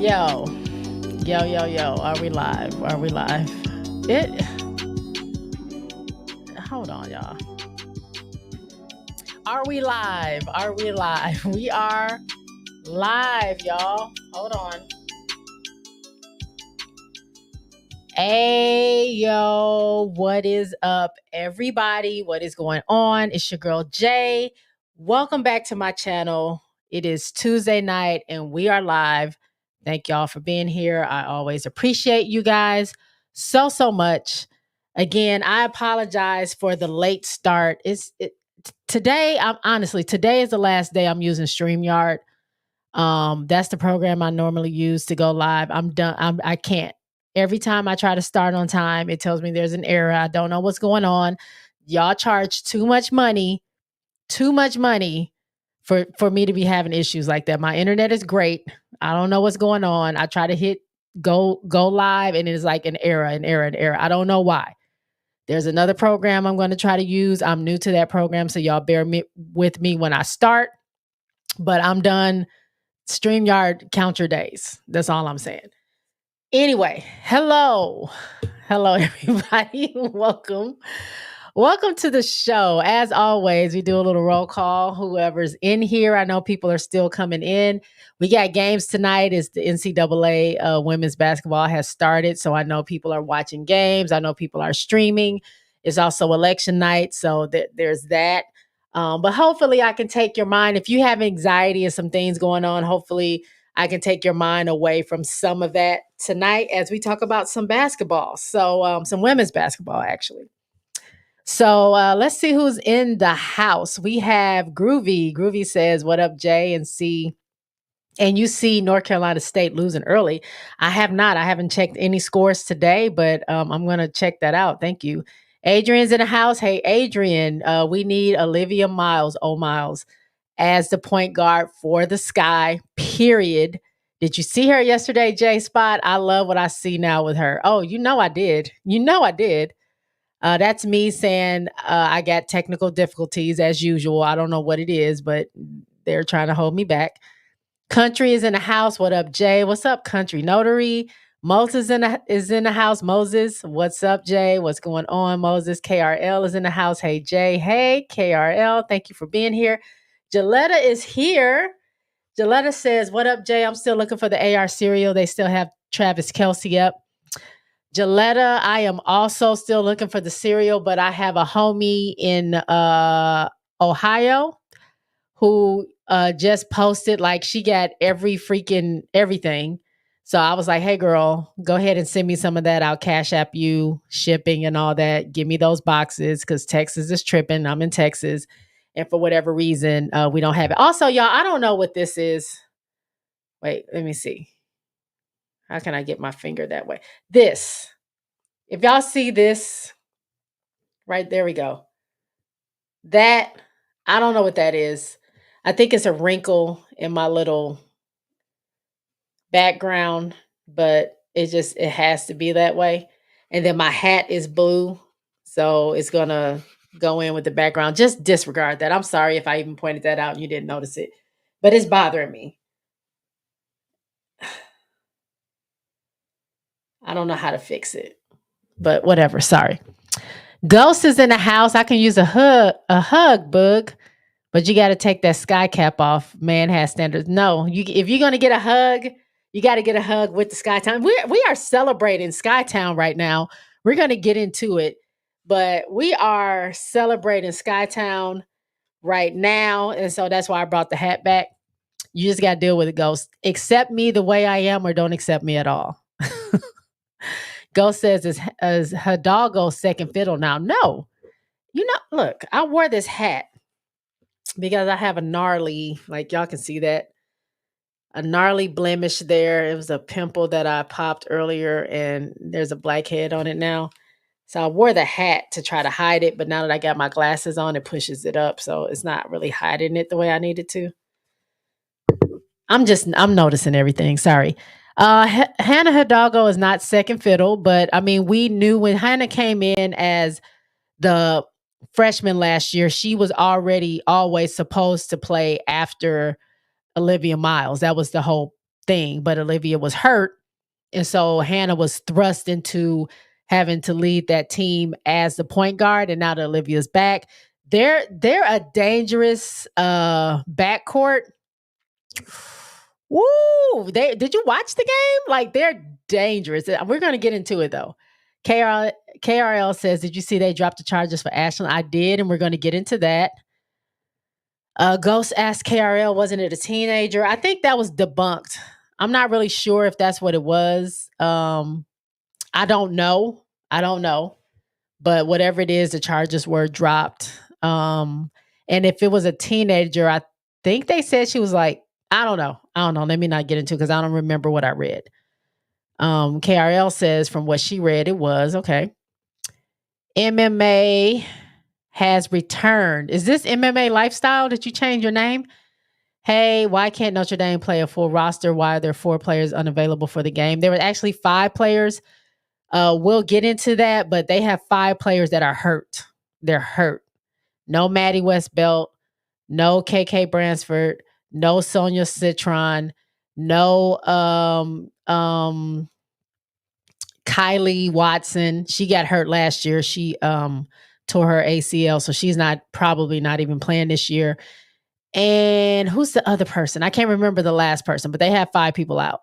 Yo, yo. Are we live? Are we live? It. Hold on, y'all. Are we live? Are we live? We are live, y'all. Hold on. Hey, yo. What is up, everybody? What is going on? It's your girl, Jay. Welcome back to my channel. It is Tuesday night, and we are live. Thank y'all for being here. I always appreciate you guys so much. Again, I apologize for the late start. Today is the last day I'm using StreamYard. That's the program I normally use to go live. I'm done. I can't. Every time I try to start on time, it tells me there's an error. I don't know what's going on. Y'all charge too much money for me to be having issues like that. My internet is great. I don't know what's going on. I try to hit go live and it is like an error. I don't know why. There's another program I'm going to try to use. I'm new to that program, so y'all bear with me when I start. But I'm done. StreamYard, count your days. That's all I'm saying. Anyway, hello everybody. Welcome to the show. As always, we do a little roll call. Whoever's in here, I know people are still coming in. We got games tonight. It's the NCAA women's basketball has started, so I know people are watching games. I know people are streaming. It's also election night, so there's that. But hopefully I can take your mind. If you have anxiety and some things going on, hopefully I can take your mind away from some of that tonight as we talk about some basketball. So some women's basketball, actually. So let's see who's in the house. We have Groovy. Groovy says, "What up, Jay and C?" And you see North Carolina State losing early. I have not. I haven't checked any scores today, but I'm going to check that out. Thank you. Adrian's in the house. Hey, Adrian, we need Olivia Miles, as the point guard for the Sky, period. Did you see her yesterday, JSpot? I love what I see now with her. Oh, I did. I did. That's me saying I got technical difficulties as usual. I don't know what it is, but they're trying to hold me back. Country is in the house. What up, Jay? What's up, Country Notary? Moses is in the house. Moses, what's up, Jay? What's going on, Moses? KRL is in the house. Hey, Jay. Hey, KRL. Thank you for being here. Jaletta is here. Jaletta says, "What up, Jay? I'm still looking for the AR cereal. They still have Travis Kelce up." Jaletta, I am also still looking for the cereal, but I have a homie in Ohio who just posted like she got everything. So I was like, "Hey girl, go ahead and send me some of that. I'll cash app you shipping and all that. Give me those boxes because Texas is tripping. I'm in Texas. And for whatever reason, we don't have it. Also, y'all, I don't know what this is. Wait, let me see. How can I get my finger that way? This. If y'all see this, right there we go. That, I don't know what that is. I think it's a wrinkle in my little background, but it has to be that way. And then my hat is blue, so it's going to go in with the background. Just disregard that. I'm sorry if I even pointed that out and you didn't notice it, but it's bothering me. I don't know how to fix it, but whatever. Sorry. Ghost is in the house. I can use a hug, Bug, but you got to take that sky cap off. Man has standards. No, if you're gonna get a hug, you got to get a hug with the Skytown. We are celebrating Skytown right now. We're gonna get into it, but we are celebrating Skytown right now, and so that's why I brought the hat back. You just got to deal with it, Ghost. Accept me the way I am, or don't accept me at all. Ghost says, is Hidalgo second fiddle now? No. Look, I wore this hat because I have a gnarly, like y'all can see that, a gnarly blemish there. It was a pimple that I popped earlier and there's a blackhead on it now. So I wore the hat to try to hide it, but now that I got my glasses on, it pushes it up. So it's not really hiding it the way I need it to. I'm noticing everything. Sorry. Hannah Hidalgo is not second fiddle, but I mean, we knew when Hannah came in as the freshman last year, she was already always supposed to play after Olivia Miles. That was the whole thing, but Olivia was hurt. And so Hannah was thrust into having to lead that team as the point guard, and now that Olivia's back, they're a dangerous backcourt. Woo! Did you watch the game? Like, they're dangerous. We're gonna get into it though. KRL says, did you see they dropped the charges for Ashlyn? I did, and we're gonna get into that. Ghost asked KRL, wasn't it a teenager? I think that was debunked. I'm not really sure if that's what it was. I don't know. But whatever it is, the charges were dropped. And if it was a teenager, I think they said she was like, I don't know. Let me not get into it because I don't remember what I read. KRL says from what she read, it was okay. MMA has returned. Is this MMA Lifestyle? Did you change your name? Hey, why can't Notre Dame play a full roster? Why are there 4 players unavailable for the game? There were actually 5 players. We'll get into that, but they have 5 players that are hurt. They're hurt. No Maddie Westbelt, no KK Bransford, no Sonia Citron, no Kylie Watson. She got hurt last year. She tore her ACL, so she's probably not even playing this year. And who's the other person? I can't remember the last person, but they have 5 people out.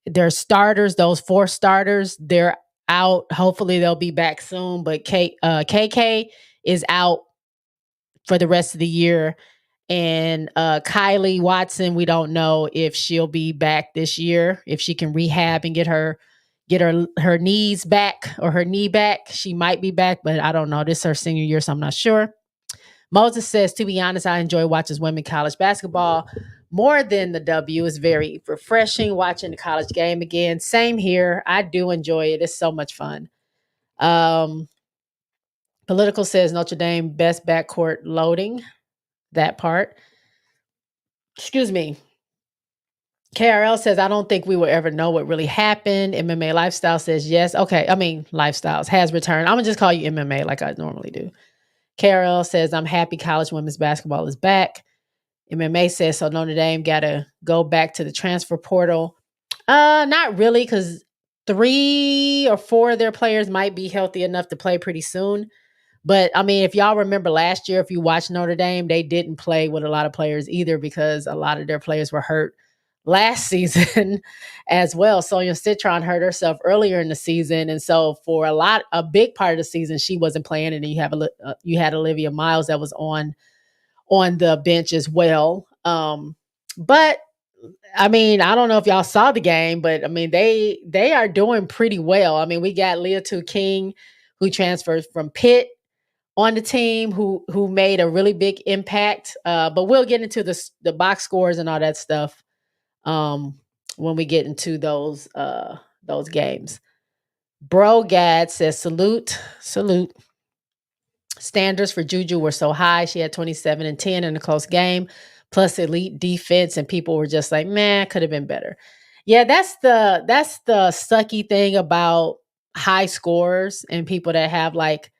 Their starters, those 4 starters, they're out. Hopefully they'll be back soon. But KK is out for the rest of the year. And Kylie Watson, we don't know if she'll be back this year, if she can rehab and get her knees back or her knee back. She might be back, but I don't know. This is her senior year, so I'm not sure. Moses says, to be honest, I enjoy watching women college basketball more than the W. Is very refreshing watching the college game again. Same here. I do enjoy it. It's so much fun. Political says Notre Dame best backcourt loading. That part. Excuse me. KRL says, I don't think we will ever know what really happened. MMA Lifestyle says yes. Okay. I mean, Lifestyles has returned. I'm going to just call you MMA like I normally do. KRL says, I'm happy college women's basketball is back. MMA says, so Notre Dame got to go back to the transfer portal. Not really, because 3 or 4 of their players might be healthy enough to play pretty soon. But, I mean, if y'all remember last year, if you watched Notre Dame, they didn't play with a lot of players either because a lot of their players were hurt last season as well. Sonia Citron hurt herself earlier in the season. And so for a big part of the season, she wasn't playing. And then you had Olivia Miles that was on the bench as well. But I mean, I don't know if y'all saw the game, but I mean, they are doing pretty well. I mean, we got Leah King, who transferred from Pitt on the team, who made a really big impact. But we'll get into the box scores and all that stuff when we get into those games. Bro Gad says, salute. Standards for Juju were so high. She had 27 and 10 in a close game, plus elite defense, and people were just like, man, could have been better. Yeah, that's the sucky thing about high scores and people that have like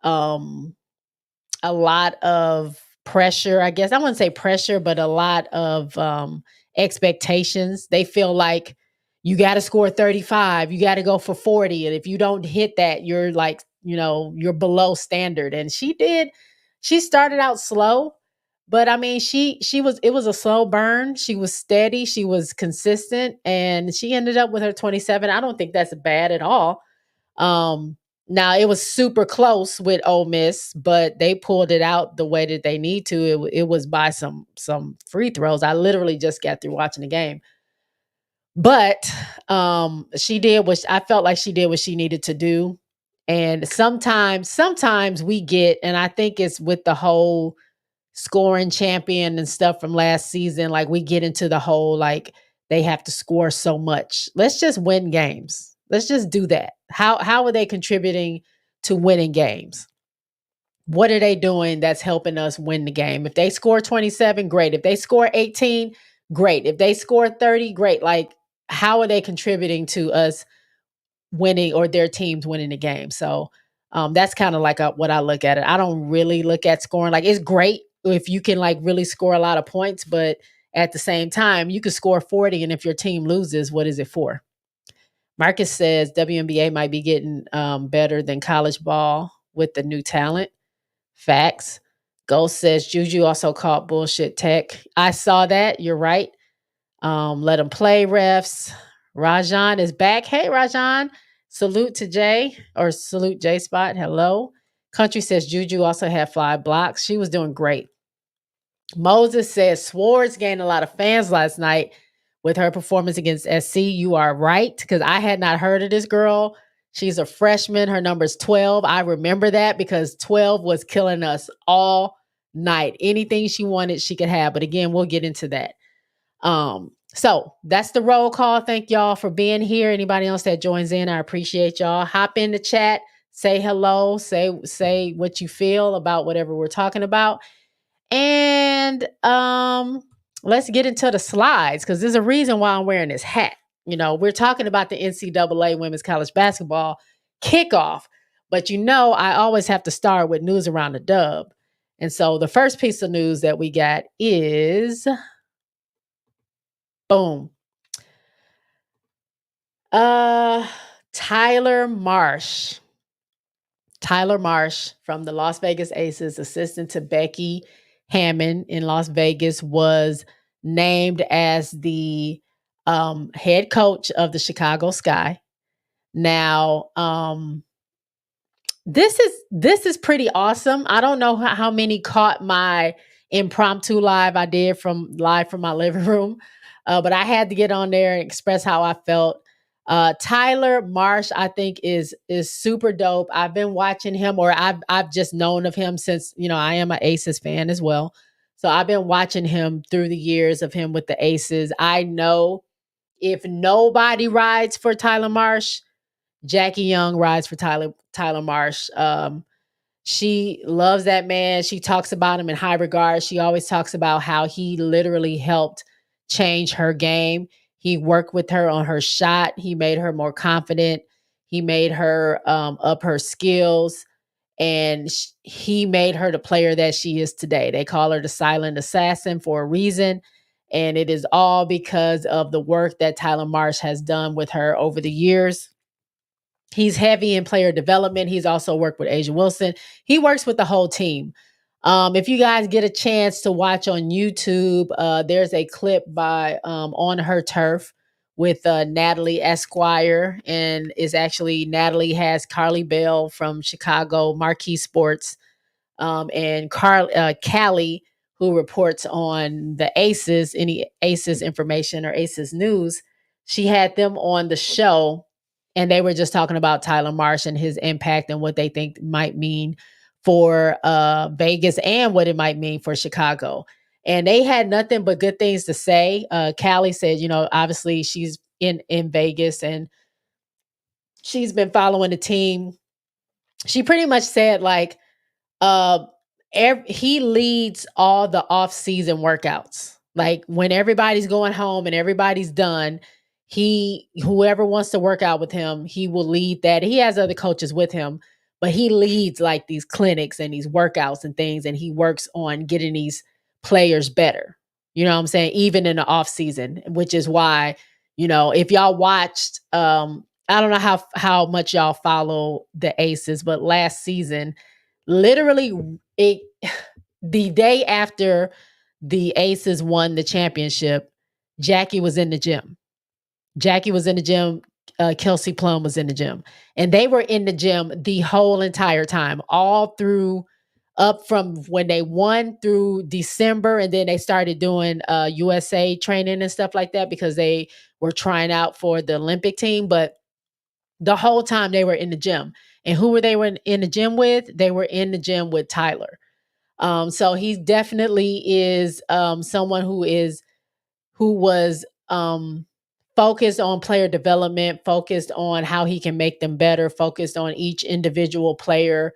a lot of pressure. I guess I wouldn't say pressure, but a lot of expectations. They feel like you got to score 35, you got to go for 40, and if you don't hit that, you're like, you're below standard. And she started out slow, but I mean, it was a slow burn. She was steady, she was consistent, and she ended up with her 27. I don't think that's bad at all. Now it was super close with Ole Miss, but they pulled it out the way that they need to. It was by some free throws. I literally just got through watching the game. But she did I felt like she did what she needed to do. And sometimes we get, and I think it's with the whole scoring champion and stuff from last season, like we get into the whole, like, they have to score so much. Let's just win games. Let's just do that. How are they contributing to winning games? What are they doing that's helping us win the game? If they score 27, great. If they score 18, great. If they score 30, great. Like, how are they contributing to us winning or their teams winning the game? So that's kind of like what I look at it. I don't really look at scoring. Like, it's great if you can like really score a lot of points, but at the same time, you could score 40, and if your team loses, what is it for? Marcus says WNBA might be getting better than college ball with the new talent. Facts. Ghost says Juju also caught bullshit tech. I saw that. You're right. Let them play, refs. Rajan is back. Hey, Rajan. Salute to Jay or salute J Spot. Hello. Country says Juju also had 5 blocks. She was doing great. Moses says Swords gained a lot of fans last night with her performance against SC. You are right, because I had not heard of this girl. She's a freshman. Her number's 12. I remember that because 12 was killing us all night. Anything she wanted, she could have. But again, we'll get into that. So that's the roll call. Thank y'all for being here. Anybody else that joins in, I appreciate y'all. Hop in the chat, say hello, say what you feel about whatever we're talking about. And let's get into the slides, because there's a reason why I'm wearing this hat. You know, we're talking about the NCAA women's college basketball kickoff, but I always have to start with news around the dub. And so the first piece of news that we got is boom. Tyler Marsh from the Las Vegas Aces, assistant to Becky Hammond in Las Vegas, was named as the head coach of the Chicago Sky. Now, this is pretty awesome. I don't know how many caught my impromptu live I did from my living room, but I had to get on there and express how I felt. Tyler Marsh, I think, is super dope. I've been watching him, or I've just known of him since, I am an Aces fan as well. So I've been watching him through the years of him with the Aces. I know if nobody rides for Tyler Marsh, Jackie Young rides for Tyler Marsh. She loves that man. She talks about him in high regard. She always talks about how he literally helped change her game. He worked with her on her shot. He made her more confident. He made her up her skills. And he made her the player that she is today. They call her the silent assassin for a reason. And it is all because of the work that Tyler Marsh has done with her over the years. He's heavy in player development. He's also worked with Asia Wilson. He works with the whole team. If you guys get a chance to watch on YouTube, there's a clip by On Her Turf with Natalie Esquire, and is actually Natalie has Carly Bell from Chicago Marquee Sports, and Callie, who reports on the Aces, any Aces information or Aces news. She had them on the show, and they were just talking about Tyler Marsh and his impact and what they think might mean for Vegas and what it might mean for Chicago. And they had nothing but good things to say. Callie said, obviously she's in Vegas and she's been following the team. She pretty much said he leads all the off-season workouts. Like when everybody's going home and everybody's done, whoever wants to work out with him, he will lead that. He has other coaches with him, but he leads like these clinics and these workouts and things, and he works on getting these players better. You know what I'm saying? Even in the off season, which is why, if y'all watched, I don't know how much y'all follow the Aces, but last season, literally the day after the Aces won the championship, Jackie was in the gym. Kelsey Plum was in the gym, and they were in the gym the whole entire time, all through up from when they won through December. And then they started doing USA training and stuff like that because they were trying out for the Olympic team. But the whole time they were in the gym. And who were they in the gym with? They were in the gym with Tyler. So he definitely is someone who was focused on player development, focused on how he can make them better, focused on each individual player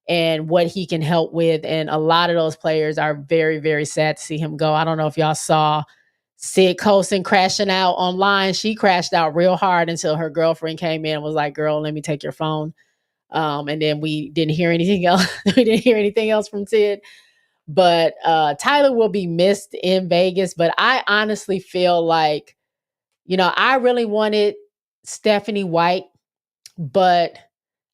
and what he can help with. And a lot of those players are very, very sad to see him go. I don't know if y'all saw Sid Colson crashing out online. She crashed out real hard until her girlfriend came in and was like, "Girl, let me take your phone." And then we didn't hear anything else. We didn't hear anything else from Sid. But Tyler will be missed in Vegas. But I honestly feel like, I really wanted Stephanie White, but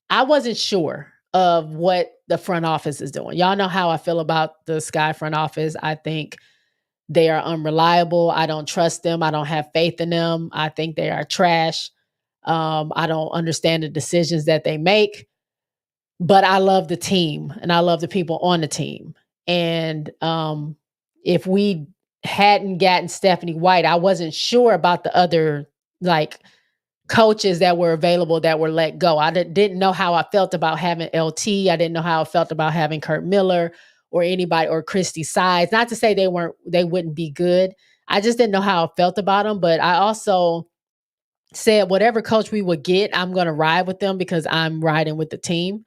I wasn't sure of what the front office is doing. Y'all know how I feel about the Sky front office. I think they are unreliable. I don't trust them. I don't have faith in them. I think they are trash. I don't understand the decisions that they make, but I love the team and I love the people on the team. And if we hadn't gotten Stephanie White, I wasn't sure about the other like coaches that were available that were let go. I didn't know how I felt about having LT. I didn't know how I felt about having Kurt Miller or anybody or Christy Sides. Not to say they wouldn't be good. I just didn't know how I felt about them. But I also said whatever coach we would get, I'm going to ride with them because I'm riding with the team.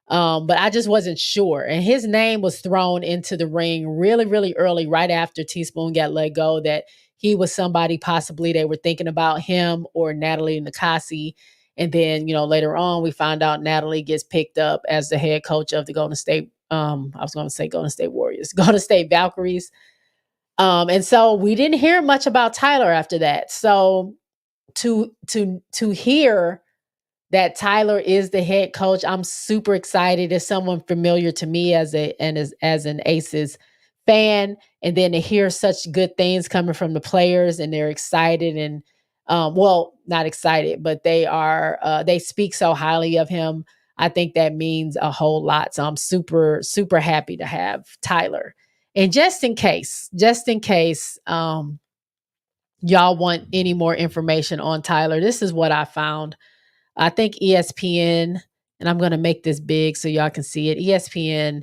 But I just wasn't sure. And his name was thrown into the ring really, really early, right after Teaspoon got let go, that he was somebody possibly they were thinking about him or Natalie Nakasi. And then, later on, we found out Natalie gets picked up as the head coach of the Golden State. I was going to say Golden State Warriors, Golden State Valkyries. And so we didn't hear much about Tyler after that. So to hear that Tyler is the head coach, I'm super excited. As someone familiar to me as an Aces fan, and then to hear such good things coming from the players, and they're excited and not excited, but they speak so highly of him. I think that means a whole lot. So I'm super, super happy to have Tyler. And just in case, y'all want any more information on Tyler, this is what I found. I think ESPN, and I'm going to make this big so y'all can see it. ESPN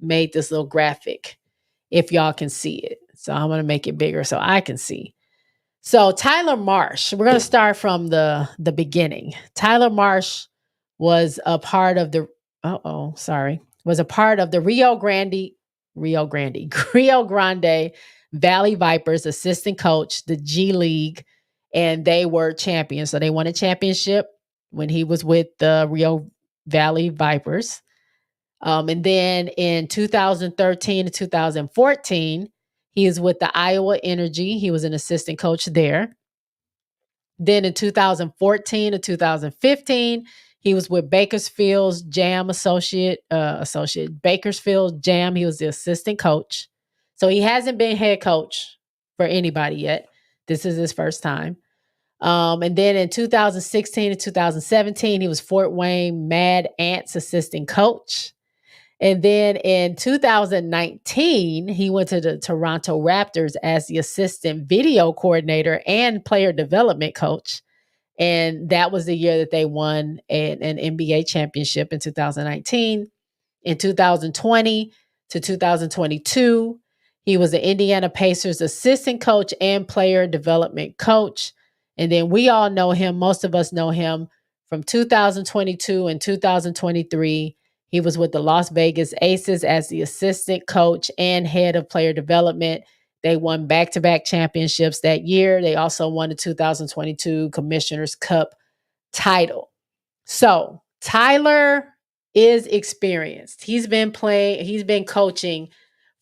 made this little graphic, if y'all can see it. So I'm going to make it bigger so I can see. So Tyler Marsh, we're going to start from the beginning. Tyler Marsh was a part of the Rio Grande Valley Vipers assistant coach, the G League, and they were champions. So they won a championship when he was with the Rio Valley Vipers. And then in 2013 to 2014, he is with the Iowa Energy. He was an assistant coach there. Then in 2014 to 2015, he was with Bakersfield's Jam associate Bakersfield Jam. He was the assistant coach. So he hasn't been head coach for anybody yet. This is his first time. And then in 2016 to 2017, he was Fort Wayne Mad Ants assistant coach. And then in 2019, he went to the Toronto Raptors as the assistant video coordinator and player development coach. And that was the year that they won an NBA championship in 2019. In 2020 to 2022, he was the Indiana Pacers assistant coach and player development coach. And then we all know him. Most of us know him from 2022 and 2023. He was with the Las Vegas Aces as the assistant coach and head of player development. They won back-to-back championships that year. They also won the 2022 Commissioner's Cup title. So Tyler is experienced. He's been coaching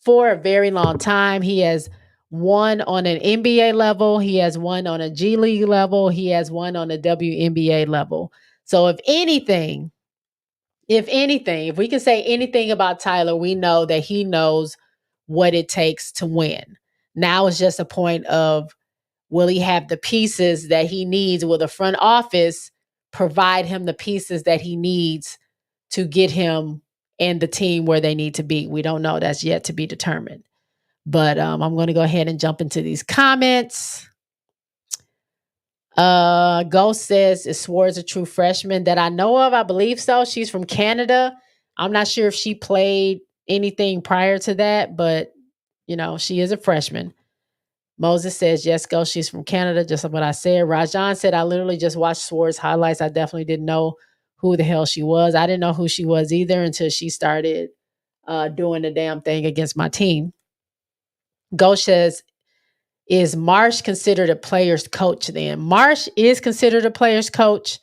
for a very long time. He has won on an NBA level. He has won on a G League level. He has won on a WNBA level. So if we can say anything about Tyler, we know that he knows what it takes to win. Now it's just a point of, will he have the pieces that he needs? Will the front office provide him the pieces that he needs to get him and the team where they need to be? We don't know. That's yet to be determined. But I'm going to go ahead and jump into these comments. Ghost says, is Swartz a true freshman? That I know of, I believe so. She's from Canada. I'm not sure if she played anything prior to that, but, she is a freshman. Moses says, yes, Ghost, she's from Canada, just like what I said. Rajan said, I literally just watched Swartz highlights. I definitely didn't know who the hell she was. I didn't know who she was either until she started doing the damn thing against my team. Ghost says, is Marsh considered a player's coach then? Marsh is considered a player's coach.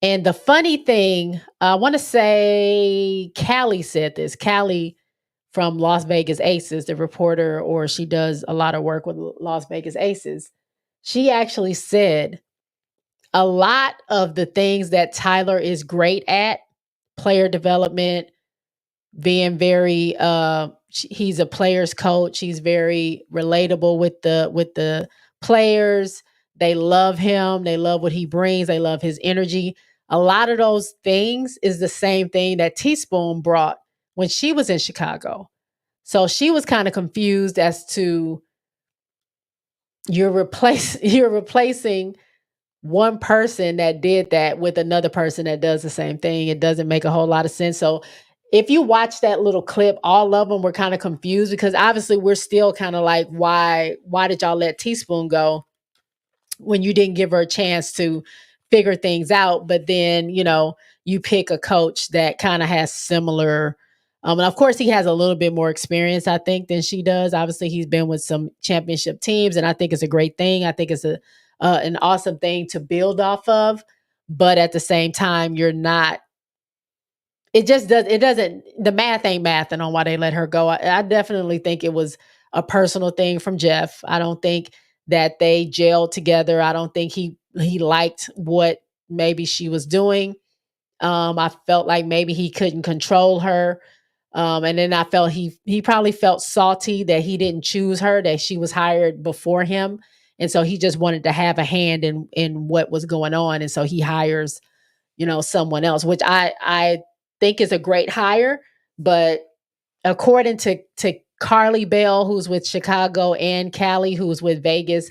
And the funny thing, I want to say Callie said this. Callie from Las Vegas Aces, the reporter, or she does a lot of work with Las Vegas Aces. She actually said a lot of the things that Tyler is great at, player development, being very he's a player's coach. He's very relatable with the players. They love him. They love what he brings. They love his energy. A lot of those things is the same thing that Teaspoon brought when she was in Chicago. So she was kind of confused as to you're replacing one person that did that with another person that does the same thing. It doesn't make a whole lot of sense. So if you watch that little clip, all of them were kind of confused because obviously we're still kind of like, why did y'all let Teaspoon go when you didn't give her a chance to figure things out? But then, you pick a coach that kind of has similar, and of course he has a little bit more experience, I think, than she does. Obviously he's been with some championship teams, and I think it's a great thing. I think it's an awesome thing to build off of. But at the same time, you're not, it doesn't, the math ain't mathing on why they let her go. I definitely think it was a personal thing from Jeff. I don't think that they gelled together. I don't think he liked what maybe she was doing. I felt like maybe he couldn't control her. And then I felt he probably felt salty that he didn't choose her, that she was hired before him. And so he just wanted to have a hand in what was going on. And so he hires, someone else, which I think is a great hire. But according to Carly Bell, who's with Chicago, and Callie, who's with Vegas,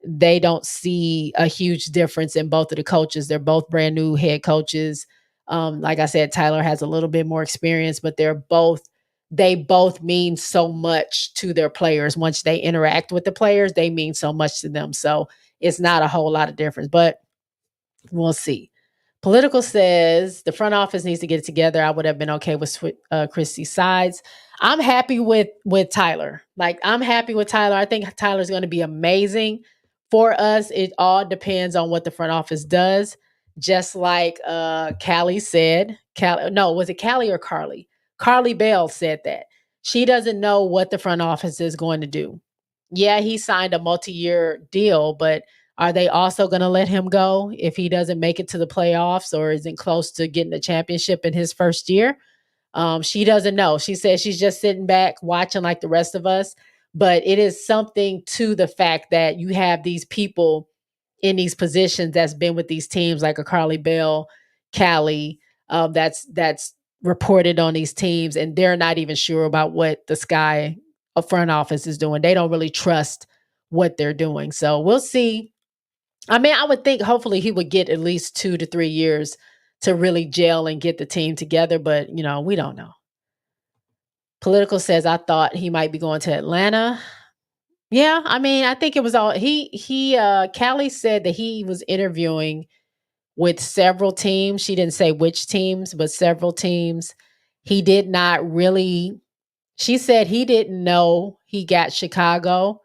they don't see a huge difference in both of the coaches. They're both brand new head coaches. Like I said, Tyler has a little bit more experience, but they both mean so much to their players. Once they interact with the players, they mean so much to them. So it's not a whole lot of difference, but we'll see. Political says the front office needs to get it together. I would have been okay with Christie's sides. I'm happy with Tyler. Like, I'm happy with Tyler. I think Tyler's going to be amazing for us. It all depends on what the front office does. Just like Callie said. No, was it Callie or Carly? Carly Bell said that. She doesn't know what the front office is going to do. Yeah, he signed a multi-year deal, but are they also going to let him go if he doesn't make it to the playoffs or isn't close to getting a championship in his first year? She doesn't know. She says she's just sitting back watching like the rest of us. But it is something to the fact that you have these people in these positions that's been with these teams, like a Carly Bell, Callie, that's reported on these teams, and they're not even sure about what the Sky front office is doing. They don't really trust what they're doing. So we'll see. I mean, I would think hopefully he would get at least 2 to 3 years to really gel and get the team together, but we don't know. Political says I thought he might be going to Atlanta. Yeah, I mean, I think it was all he Callie said that he was interviewing with several teams. She didn't say which teams, but several teams. He did not really, she said he didn't know he got Chicago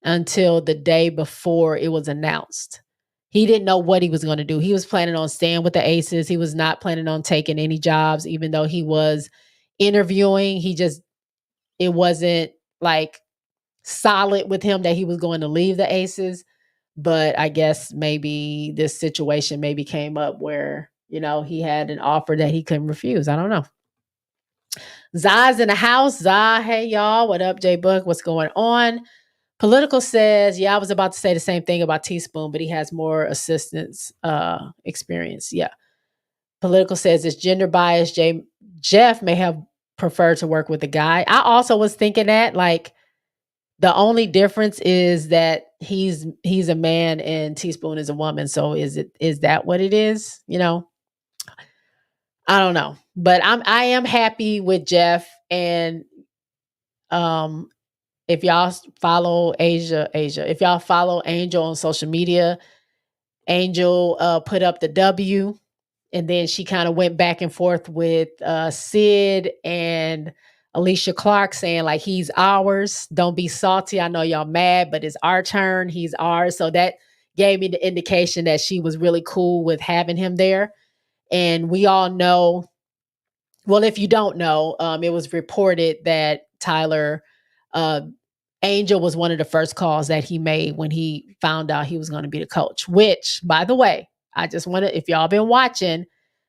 until the day before it was announced. He didn't know what he was going to do. He was planning on staying with the Aces. He was not planning on taking any jobs, even though he was interviewing. It wasn't like solid with him that he was going to leave the Aces. But I guess maybe this situation maybe came up where, he had an offer that he couldn't refuse. I don't know. Za's in the house. Za, hey y'all. What up, J Book? What's going on? Political says, yeah, I was about to say the same thing about Teaspoon, but he has more assistance experience. Yeah. Political says it's gender bias. Jeff may have preferred to work with a guy. I also was thinking that, like, the only difference is that he's a man and Teaspoon is a woman. So is that what it is? I don't know. But I am happy with Jeff. And if y'all follow if y'all follow Angel on social media, Angel put up the W, and then she kind of went back and forth with Sid and Alicia Clark saying, like, he's ours. Don't be salty. I know y'all mad, but it's our turn. He's ours. So that gave me the indication that she was really cool with having him there. And we all know Well, if you don't know, it was reported that Tyler uh, Angel was one of the first calls that he made when he found out he was going to be the coach. Which, by the way, I just want to, if y'all been watching,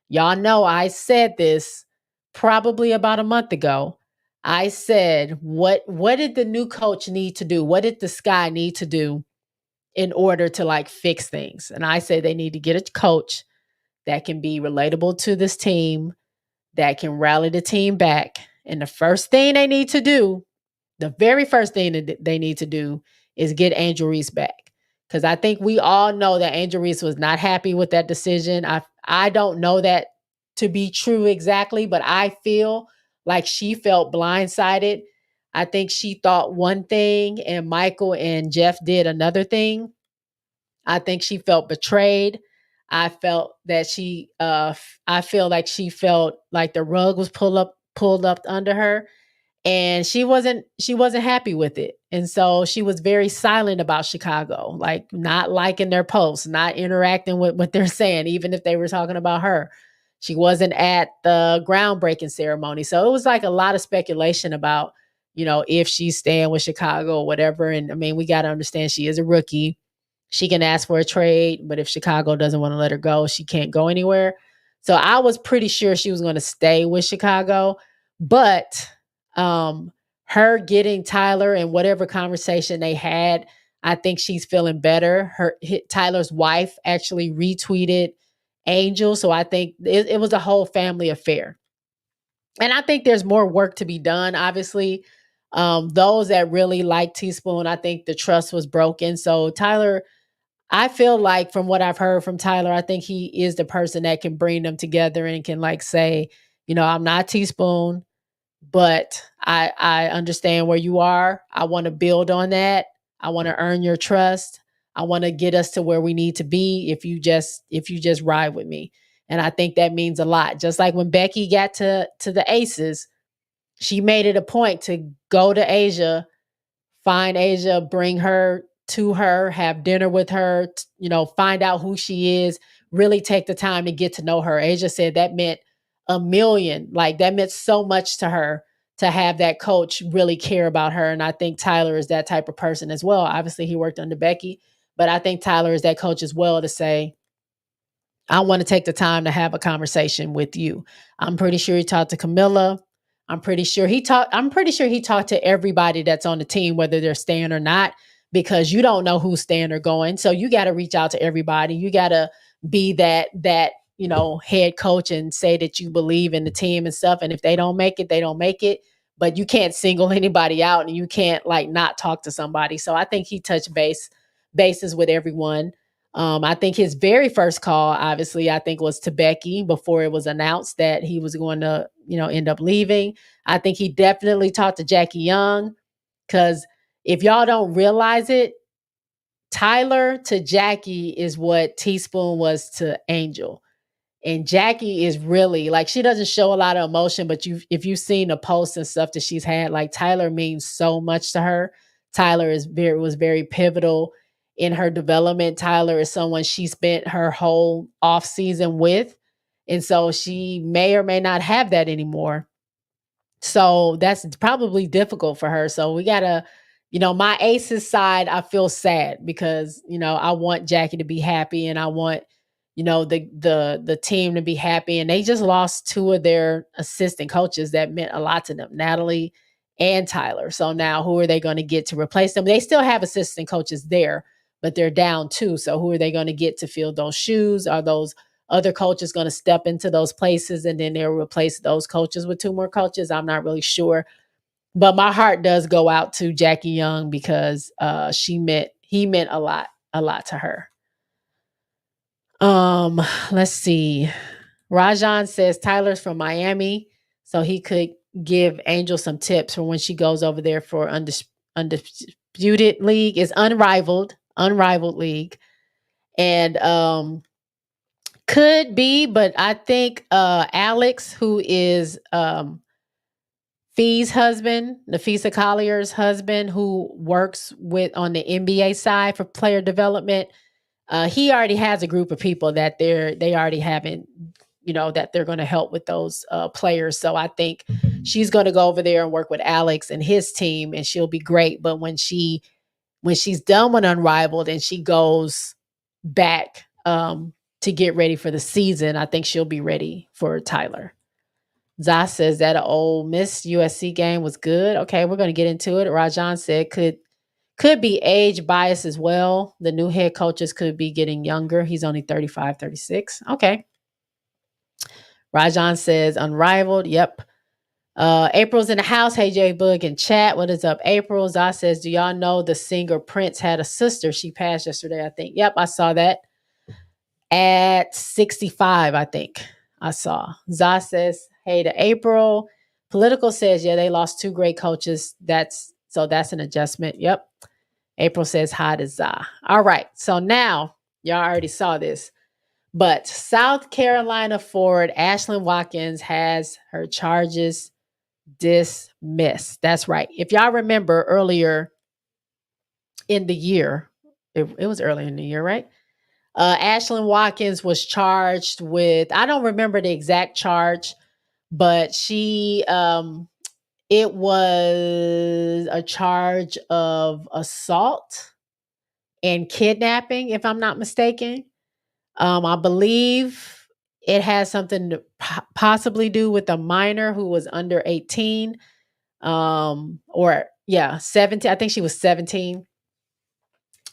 y'all know I said this probably about a month ago. I said, what did the new coach need to do? What did the Sky need to do in order to like fix things? And I say they need to get a coach that can be relatable to this team, that can rally the team back. And the first thing they need to do, the very first thing that they need to do is get Angel Reese back. Because I think we all know that Angel Reese was not happy with that decision. I don't know that to be true exactly, but I feel like she felt blindsided. I think she thought one thing and Michael and Jeff did another thing. I think she felt betrayed. I felt that I feel like she felt like the rug was pulled up under her, and she wasn't happy with it. And so she was very silent about Chicago, like not liking their posts, not interacting with what they're saying, even if they were talking about her. She wasn't at the groundbreaking ceremony. So it was like a lot of speculation about, if she's staying with Chicago or whatever. And I mean, we got to understand she is a rookie. She can ask for a trade, but if Chicago doesn't want to let her go, she can't go anywhere. So I was pretty sure she was going to stay with Chicago, but her getting Tyler and whatever conversation they had, I think she's feeling better. Tyler's wife actually retweeted Angel, so I think it was a whole family affair. And I think there's more work to be done. Obviously, those that really like Teaspoon, I think the trust was broken. So Tyler, I feel like from what I've heard from Tyler, I think he is the person that can bring them together and can like say, I'm not Teaspoon, but I understand where you are. I want to build on that. I want to earn your trust. I want to get us to where we need to be if you just ride with me. And I think that means a lot. Just like when Becky got to the Aces, she made it a point to go to Asia, find Asia, bring her to her, have dinner with her, find out who she is, really take the time to get to know her. Asia said that meant a million. Like that meant so much to her to have that coach really care about her. And I think Tyler is that type of person as well. Obviously, he worked under Becky, but I think Tyler is that coach as well to say, I want to take the time to have a conversation with you. I'm pretty sure he talked to Camilla. I'm pretty sure he talked to everybody that's on the team, whether they're staying or not, because you don't know who's staying or going. So you got to reach out to everybody. You got to be that head coach and say that you believe in the team and stuff. And if they don't make it, they don't make it. But you can't single anybody out and you can't like not talk to somebody. So I think he touched bases with everyone. I think his very first call, obviously, I think was to Becky before it was announced that he was going to, end up leaving. I think he definitely talked to Jackie Young because if y'all don't realize it, Tyler to Jackie is what Teaspoon was to Angel. And Jackie is really like, she doesn't show a lot of emotion, but if you've seen the posts and stuff that she's had, like Tyler means so much to her. Tyler was very pivotal in her development. Tyler is someone she spent her whole off season with. And so she may or may not have that anymore. So that's probably difficult for her. So we gotta, my aces side, I feel sad because, I want Jackie to be happy and I want, the team to be happy. And they just lost two of their assistant coaches that meant a lot to them, Natalie and Tyler. So now who are they going to get to replace them? They still have assistant coaches there, but they're down too. So who are they going to get to fill those shoes? Are those other coaches going to step into those places and then they'll replace those coaches with two more coaches? I'm not really sure. But my heart does go out to Jackie Young because he meant a lot to her. Let's see. Rajan says Tyler's from Miami, so he could give Angel some tips for when she goes over there for undisputed league. Is unrivaled league. And could be, but I think Alex, who is Fee's husband, Nafisa Collier's husband, who works on the NBA side for player development, he already has a group of people that they already having that they're going to help with those players. So I think she's going to go over there and work with Alex and his team, and she'll be great. But when she's done with Unrivaled and she goes back to get ready for the season, I think she'll be ready for Tyler. Zah says that an Ole Miss USC game was good. Okay, we're going to get into it. Rajan said could be age bias as well. The new head coaches could be getting younger. He's only 35, 36. Okay. Rajan says Unrivaled. Yep. April's in the house. Hey, J Bug in chat. What is up, April? Zah says, do y'all know the singer Prince had a sister? She passed yesterday, I think. Yep, I saw that. At 65, I think I saw. Zah says, hey to April. Political says, yeah, they lost 2 great coaches. That's an adjustment. Yep. April says hi to Zah. All right. So now, y'all already saw this. But South Carolina forward Ashlyn Watkins has her charges dismissed. That's right. If y'all remember earlier in the year, it was earlier in the year, right? Ashlyn Watkins was charged with, I don't remember the exact charge, but it was a charge of assault and kidnapping, if I'm not mistaken. I believe it has something to possibly do with a minor who was under 18, 17. I think she was 17.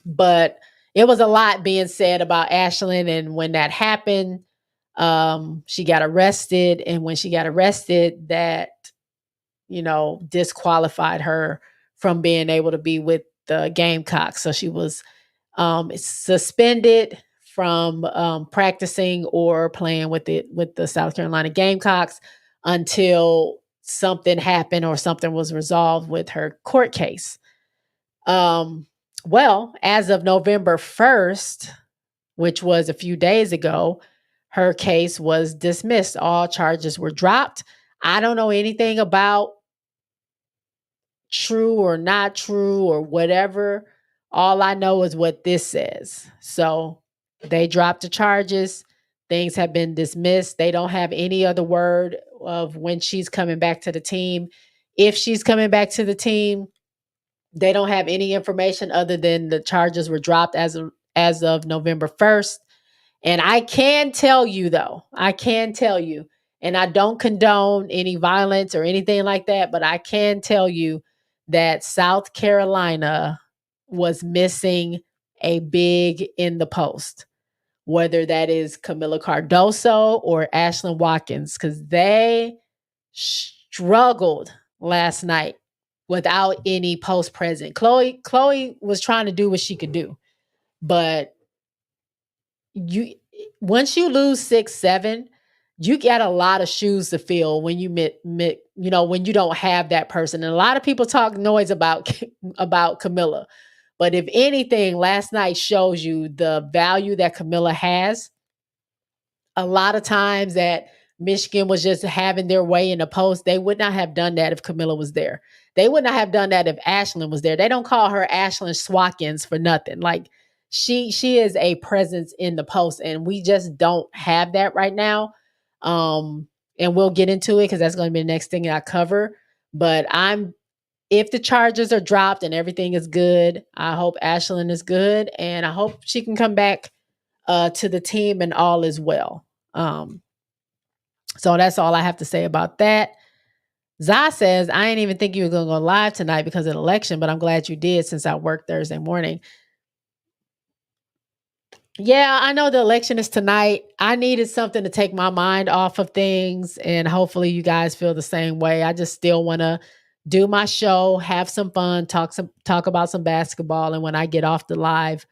But it was a lot being said about Ashlyn, and when that happened, she got arrested, and when she got arrested, that disqualified her from being able to be with the Gamecocks. So she was suspended from practicing or playing with the South Carolina Gamecocks until something happened or something was resolved with her court case. Well, as of November 1st, which was a few days ago, her case was dismissed. All charges were dropped. I don't know anything about true or not true or whatever. All I know is what this says. So they dropped the charges. Things have been dismissed. They don't have any other word of when she's coming back to the team. If she's coming back to the team, they don't have any information other than the charges were dropped as of November 1st. And I can tell you, and I don't condone any violence or anything like that, but I can tell you that South Carolina was missing a big in the post, whether that is Camila Cardoso or Ashlyn Watkins, because they struggled last night without any post present. Chloe was trying to do what she could do, but once you lose 6-7, you got a lot of shoes to fill when you when you don't have that person. And a lot of people talk noise about Camila. But if anything, last night shows you the value that Camila has. A lot of times that Michigan was just having their way in the post, they would not have done that if Camila was there. They would not have done that if Ashlyn was there. They don't call her Ashlyn Swatkins for nothing. Like she is a presence in the post, and we just don't have that right now. And we'll get into it because that's going to be the next thing I cover. But if the charges are dropped and everything is good, I hope Ashlyn is good, and I hope she can come back to the team and all is well. So that's all I have to say about that. Zah says, I didn't even think you were going to go live tonight because of the election, but I'm glad you did since I worked Thursday morning. Yeah, I know the election is tonight. I needed something to take my mind off of things, and hopefully you guys feel the same way. I just still want to do my show, have some fun, talk about some basketball, and when I get off the live,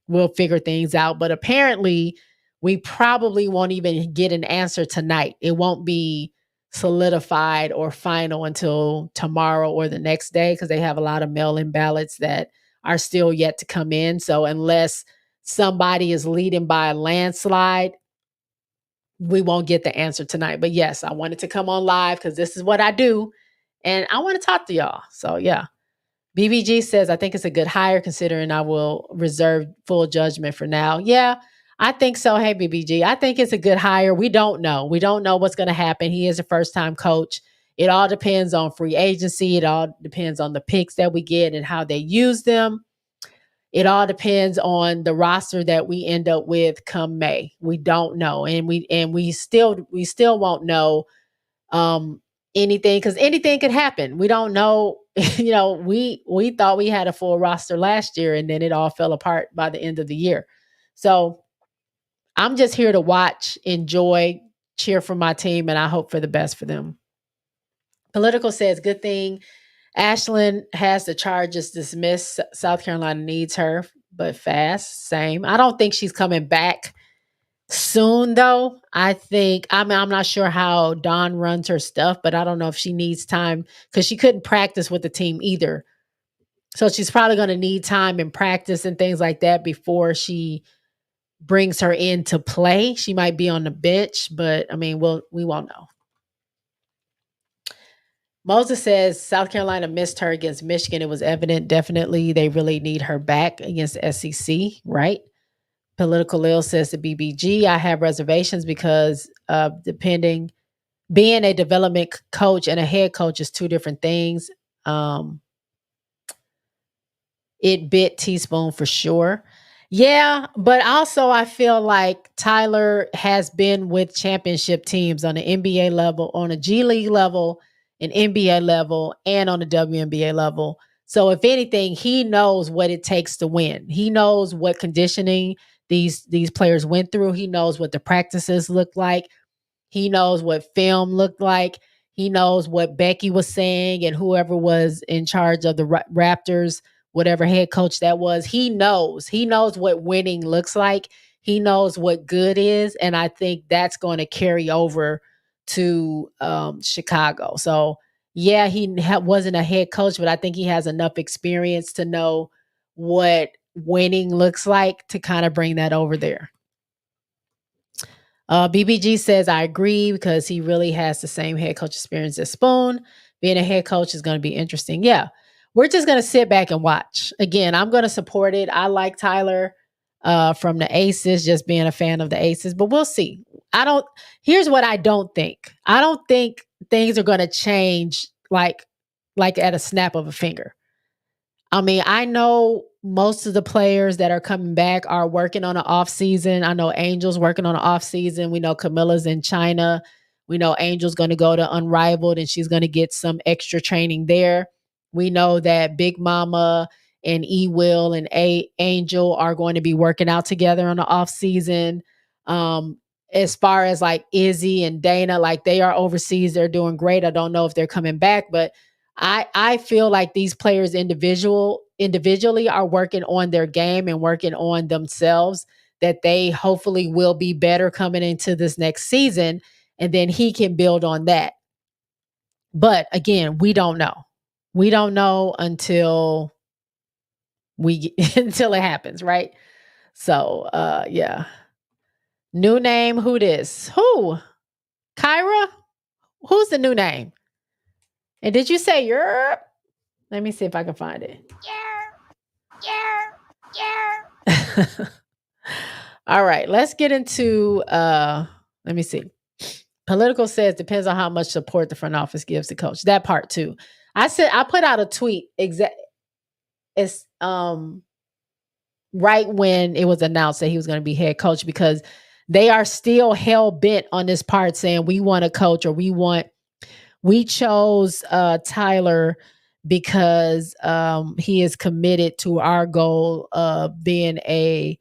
we'll figure things out. But apparently, we probably won't even get an answer tonight. It won't be solidified or final until tomorrow or the next day because they have a lot of mail-in ballots that are still yet to come in. So unless somebody is leading by a landslide, we won't get the answer tonight. But yes, I wanted to come on live because this is what I do, and I want to talk to y'all. So yeah. BBG says, I think it's a good hire considering I will reserve full judgment for now. Yeah, I think so. Hey, BBG. I think it's a good hire. We don't know. We don't know what's going to happen. He is a first time coach. It all depends on free agency. It all depends on the picks that we get and how they use them. It all depends on the roster that we end up with come May. We don't know. And we still won't know um anything because anything could happen. We don't know. We thought we had a full roster last year and then it all fell apart by the end of the year. So I'm just here to watch, enjoy, cheer for my team, and I hope for the best for them. Political says, good thing Ashland has the charges dismissed. South Carolina needs her, but fast. Same. I don't think she's coming back soon, though. I'm not sure how Dawn runs her stuff, but I don't know if she needs time because she couldn't practice with the team either. So she's probably going to need time and practice and things like that before she brings her in to play. She might be on the bench, but I mean, we won't know. Moses says South Carolina missed her against Michigan. It was evident, definitely, they really need her back against the SEC, right? Political Lil says to BBG, I have reservations because depending, being a development coach and a head coach is two different things. It bit Teaspoon for sure. Yeah, but also I feel like Tyler has been with championship teams on the NBA level, on a G League level, an NBA level, and on the WNBA level. So if anything, he knows what it takes to win. He knows what conditioning these players went through. He knows what the practices look like. He knows what film looked like. He knows what Becky was saying and whoever was in charge of the Raptors, whatever head coach that was. He knows. He knows what winning looks like. He knows what good is. And I think that's going to carry over to Chicago. So, yeah, he wasn't a head coach, but I think he has enough experience to know what winning looks like to kind of bring that over there. BBG says, I agree because he really has the same head coach experience as Spoon. Being a head coach is going to be interesting. Yeah, we're just going to sit back and watch. Again, I'm going to support it. I like Tyler from the Aces, just being a fan of the Aces, but we'll see. Here's what I don't think. I don't think things are going to change like at a snap of a finger. I mean, I know most of the players that are coming back are working on an off season. I know Angel's working on an off season. We know Camilla's in China. We know Angel's going to go to Unrivaled and she's going to get some extra training there. We know that Big Mama and E Will and Angel are going to be working out together on the off season. As far as like Izzy and Dana, like they are overseas, they're doing great. I don't know if they're coming back, but I feel like these players individually are working on their game and working on themselves, that they hopefully will be better coming into this next season, and then he can build on that. But again, we don't know. We don't know until until it happens, right? So yeah. New name, who this? Who? Kyra? Who's the new name? And did you say Europe? Let me see if I can find it. All right, let's get into let me see. Political says depends on how much support the front office gives the coach. That part too. I put out a tweet it's right when it was announced that he was going to be head coach, because they are still hell bent on this part saying we want a coach, or we chose Tyler because he is committed to our goal of being in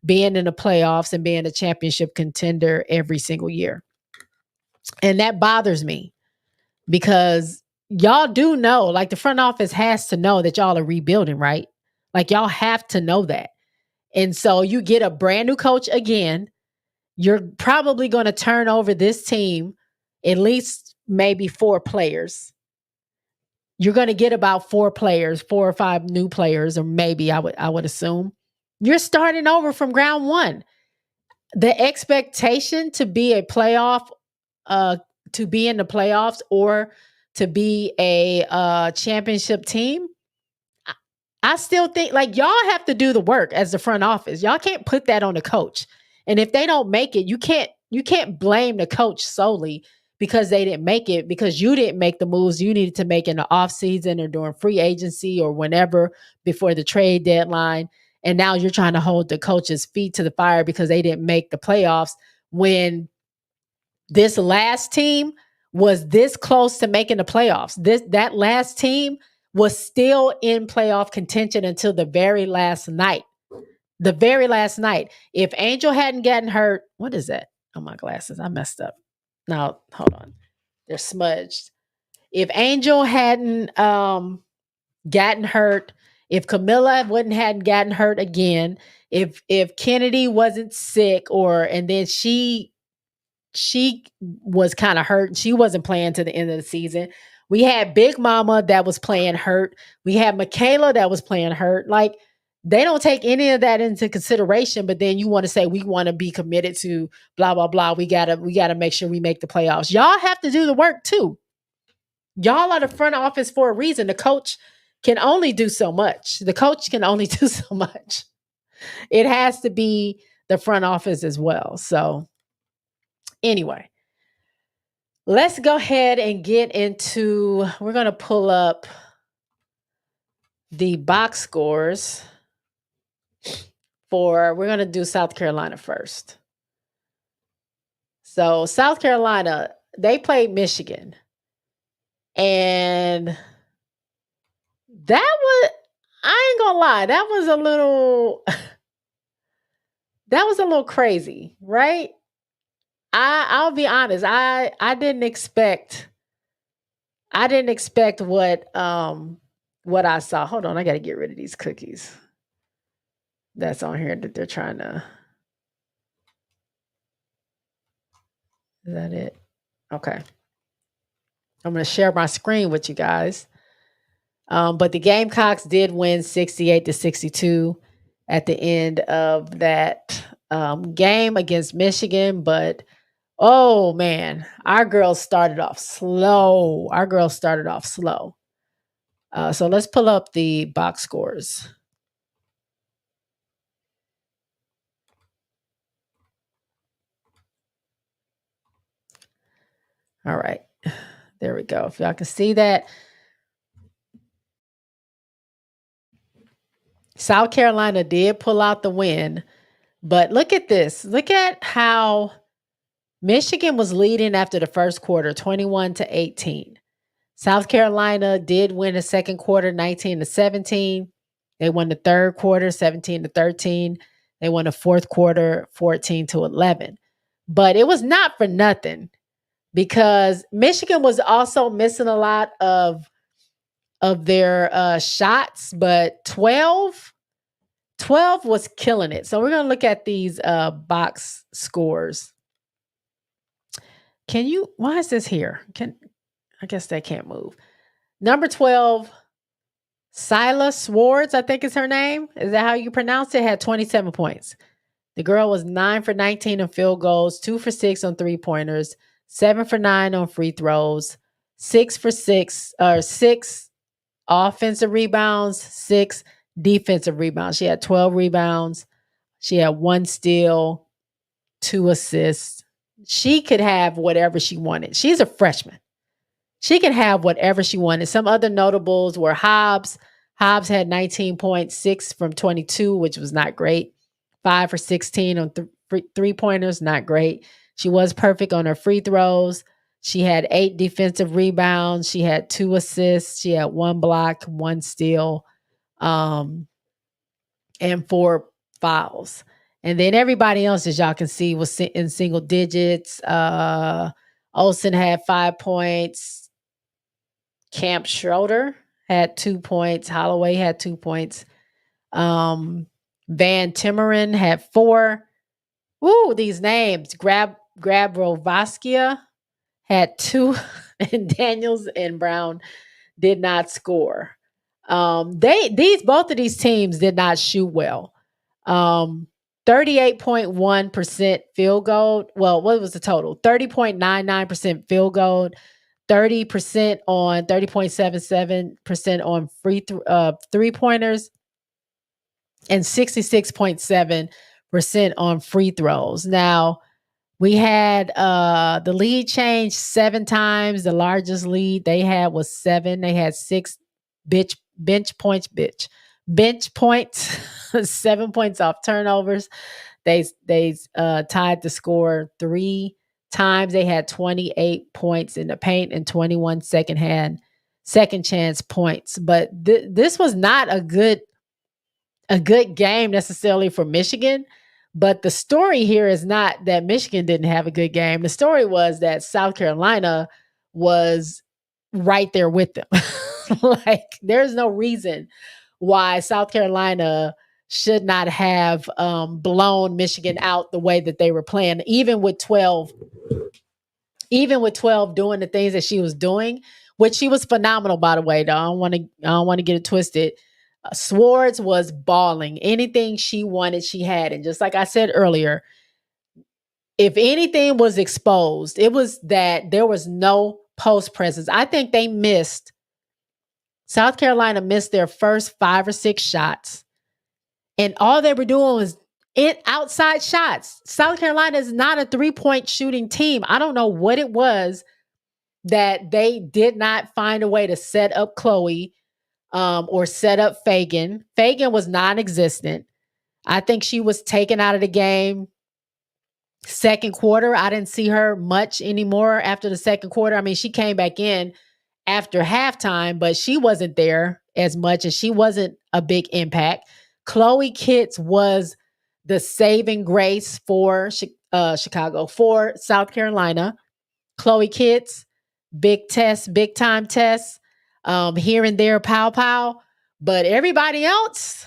the playoffs and being a championship contender every single year. And that bothers me because y'all do know, like the front office has to know that y'all are rebuilding, right? Like y'all have to know that. And so you get a brand new coach again. You're probably going to turn over this team, at least maybe 4 players. You're going to get about 4 or 5 new players, or maybe I would assume. You're starting over from ground one. The expectation to be a playoff, to be in the playoffs, or to be a championship team, I still think like y'all have to do the work as the front office. Y'all can't put that on the coach. And if they don't make it, you can't blame the coach solely because they didn't make it, because you didn't make the moves you needed to make in the off season or during free agency or whenever before the trade deadline. And now you're trying to hold the coach's feet to the fire because they didn't make the playoffs when this last team was this close to making the playoffs. That last team was still in playoff contention until the very last night. The very last night. If Angel hadn't gotten hurt, what is that? Oh, my glasses. I messed up. No, hold on. They're smudged. If Angel hadn't gotten hurt, if Camilla hadn't gotten hurt again, if Kennedy wasn't sick and then she was kind of hurt. She wasn't playing to the end of the season. We had Big Mama that was playing hurt. We had Michaela that was playing hurt. Like, they don't take any of that into consideration, but then you want to say we want to be committed to blah, blah, blah. We gotta make sure we make the playoffs. Y'all have to do the work too. Y'all are the front office for a reason. The coach can only do so much. The coach can only do so much. It has to be the front office as well. So anyway, let's go ahead and get into, we're going to pull up the box scores we're going to do South Carolina first. So South Carolina, they played Michigan. And I ain't going to lie, that was a little crazy, right? I'll be honest. I didn't expect what I saw. Hold on, I got to get rid of these cookies that's on here that they're trying to. Is that it? Okay. I'm going to share my screen with you guys. But the Gamecocks did win 68-62 at the end of that game against Michigan. But, oh, man, our girls started off slow. So let's pull up the box scores. All right. There we go. If y'all can see that. South Carolina did pull out the win. But look at this. Look at how Michigan was leading after the first quarter, 21-18. South Carolina did win the second quarter, 19-17. They won the third quarter, 17-13. They won the fourth quarter, 14-11. But it was not for nothing, because Michigan was also missing a lot of their shots, but 12 was killing it. So we're going to look at these box scores. Why is this here? I guess they can't move. Number 12, Silas Swords, I think is her name. Is that how you pronounce it? Had 27 points. The girl was 9 for 19 on field goals, 2 for 6 on 3-pointers, 7 for 9 on free throws, 6 offensive rebounds, 6 defensive rebounds. She had 12 rebounds. She had 1 steal, 2 assists. She could have whatever she wanted. She's a freshman. She can have whatever she wanted. Some other notables were Hobbs. Hobbs had 19 points, 6 from 22, which was not great. 5 for 16 on 3-pointers, not great. She was perfect on her free throws. She had 8 defensive rebounds. She had 2 assists. She had 1 block, 1 steal, and 4 fouls. And then everybody else, as y'all can see, was in single digits. Olsen had 5 points. Camp Schroeder had 2 points. Holloway had 2 points. Van Timmeren had 4. Ooh, these names. Grabrovskia had 2, and Daniels and Brown did not score. Both of these teams did not shoot well. 38.1% field goal. Well, what was the total? 30.99% field goal, 30.77% on free 3-pointers, and 66.7% on free throws. Now, we had the lead changed 7 times. The largest lead they had was 7. They had 6 bench points, 7 points off turnovers. They tied the score 3 times. They had 28 points in the paint and 21 second chance points. But this was not a good game necessarily for Michigan. But the story here is not that Michigan didn't have a good game. The story was that South Carolina was right there with them. Like, there's no reason why South Carolina should not have blown Michigan out the way that they were playing, even with 12 doing the things that she was doing, which she was phenomenal, by the way. Though I don't want to get it twisted. Swords was balling. Anything she wanted, she had. And just like I said earlier, if anything was exposed, it was that there was no post presence. I think South Carolina missed their first 5 or 6 shots. And all they were doing was outside shots. South Carolina is not a 3-point shooting team. I don't know what it was that they did not find a way to set up Chloe or set up Fagan. Fagan was non-existent. I think she was taken out of the game second quarter. I didn't see her much anymore after the second quarter. I mean, she came back in after halftime, but she wasn't there as much, and she wasn't a big impact. Chloe Kitts was the saving grace for Chicago, for South Carolina. Chloe Kitts, big time test. Here and there, pow. But everybody else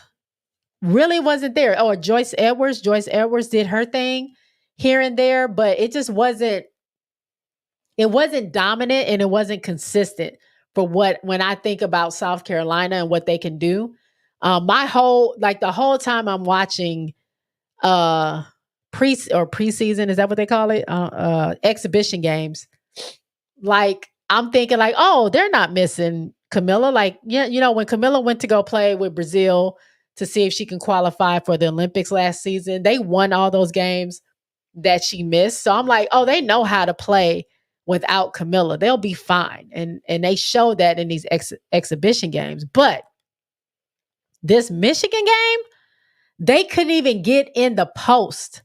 really wasn't there. Oh, Joyce Edwards did her thing here and there, but it just wasn't dominant, and it wasn't consistent for when I think about South Carolina and what they can do. The whole time I'm watching preseason, is that what they call it? Exhibition games. Like, I'm thinking like, oh, they're not missing Camilla. Like, yeah, when Camilla went to go play with Brazil to see if she can qualify for the Olympics last season, they won all those games that she missed. So I'm like, oh, they know how to play without Camilla. They'll be fine. And they show that in these exhibition games. But this Michigan game, they couldn't even get in the post.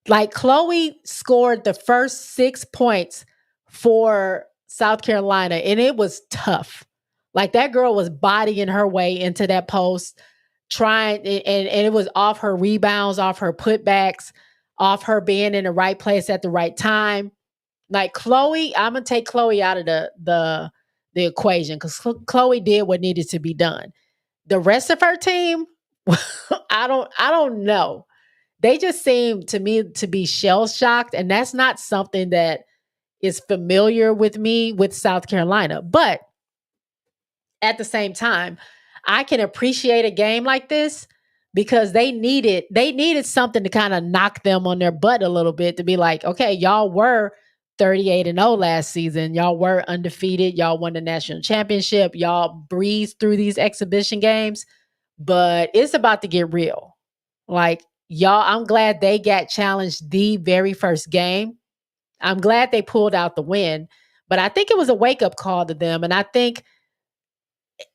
Like, Chloe scored the first 6 points for South Carolina, and it was tough. Like, that girl was bodying her way into that post, trying, and it was off her rebounds, off her putbacks, off her being in the right place at the right time. Like, Chloe, I'm gonna take Chloe out of the equation, because Chloe did what needed to be done. The rest of her team, I don't know. They just seem to me to be shell shocked, and that's not something that is familiar with me with South Carolina. But at the same time, I can appreciate a game like this because they needed something to kind of knock them on their butt a little bit, to be like, okay, y'all were 38-0 last season. Y'all were undefeated. Y'all won the national championship. Y'all breezed through these exhibition games, but it's about to get real. Like, y'all, I'm glad they got challenged the very first game. I'm glad they pulled out the win, but I think it was a wake-up call to them. And I think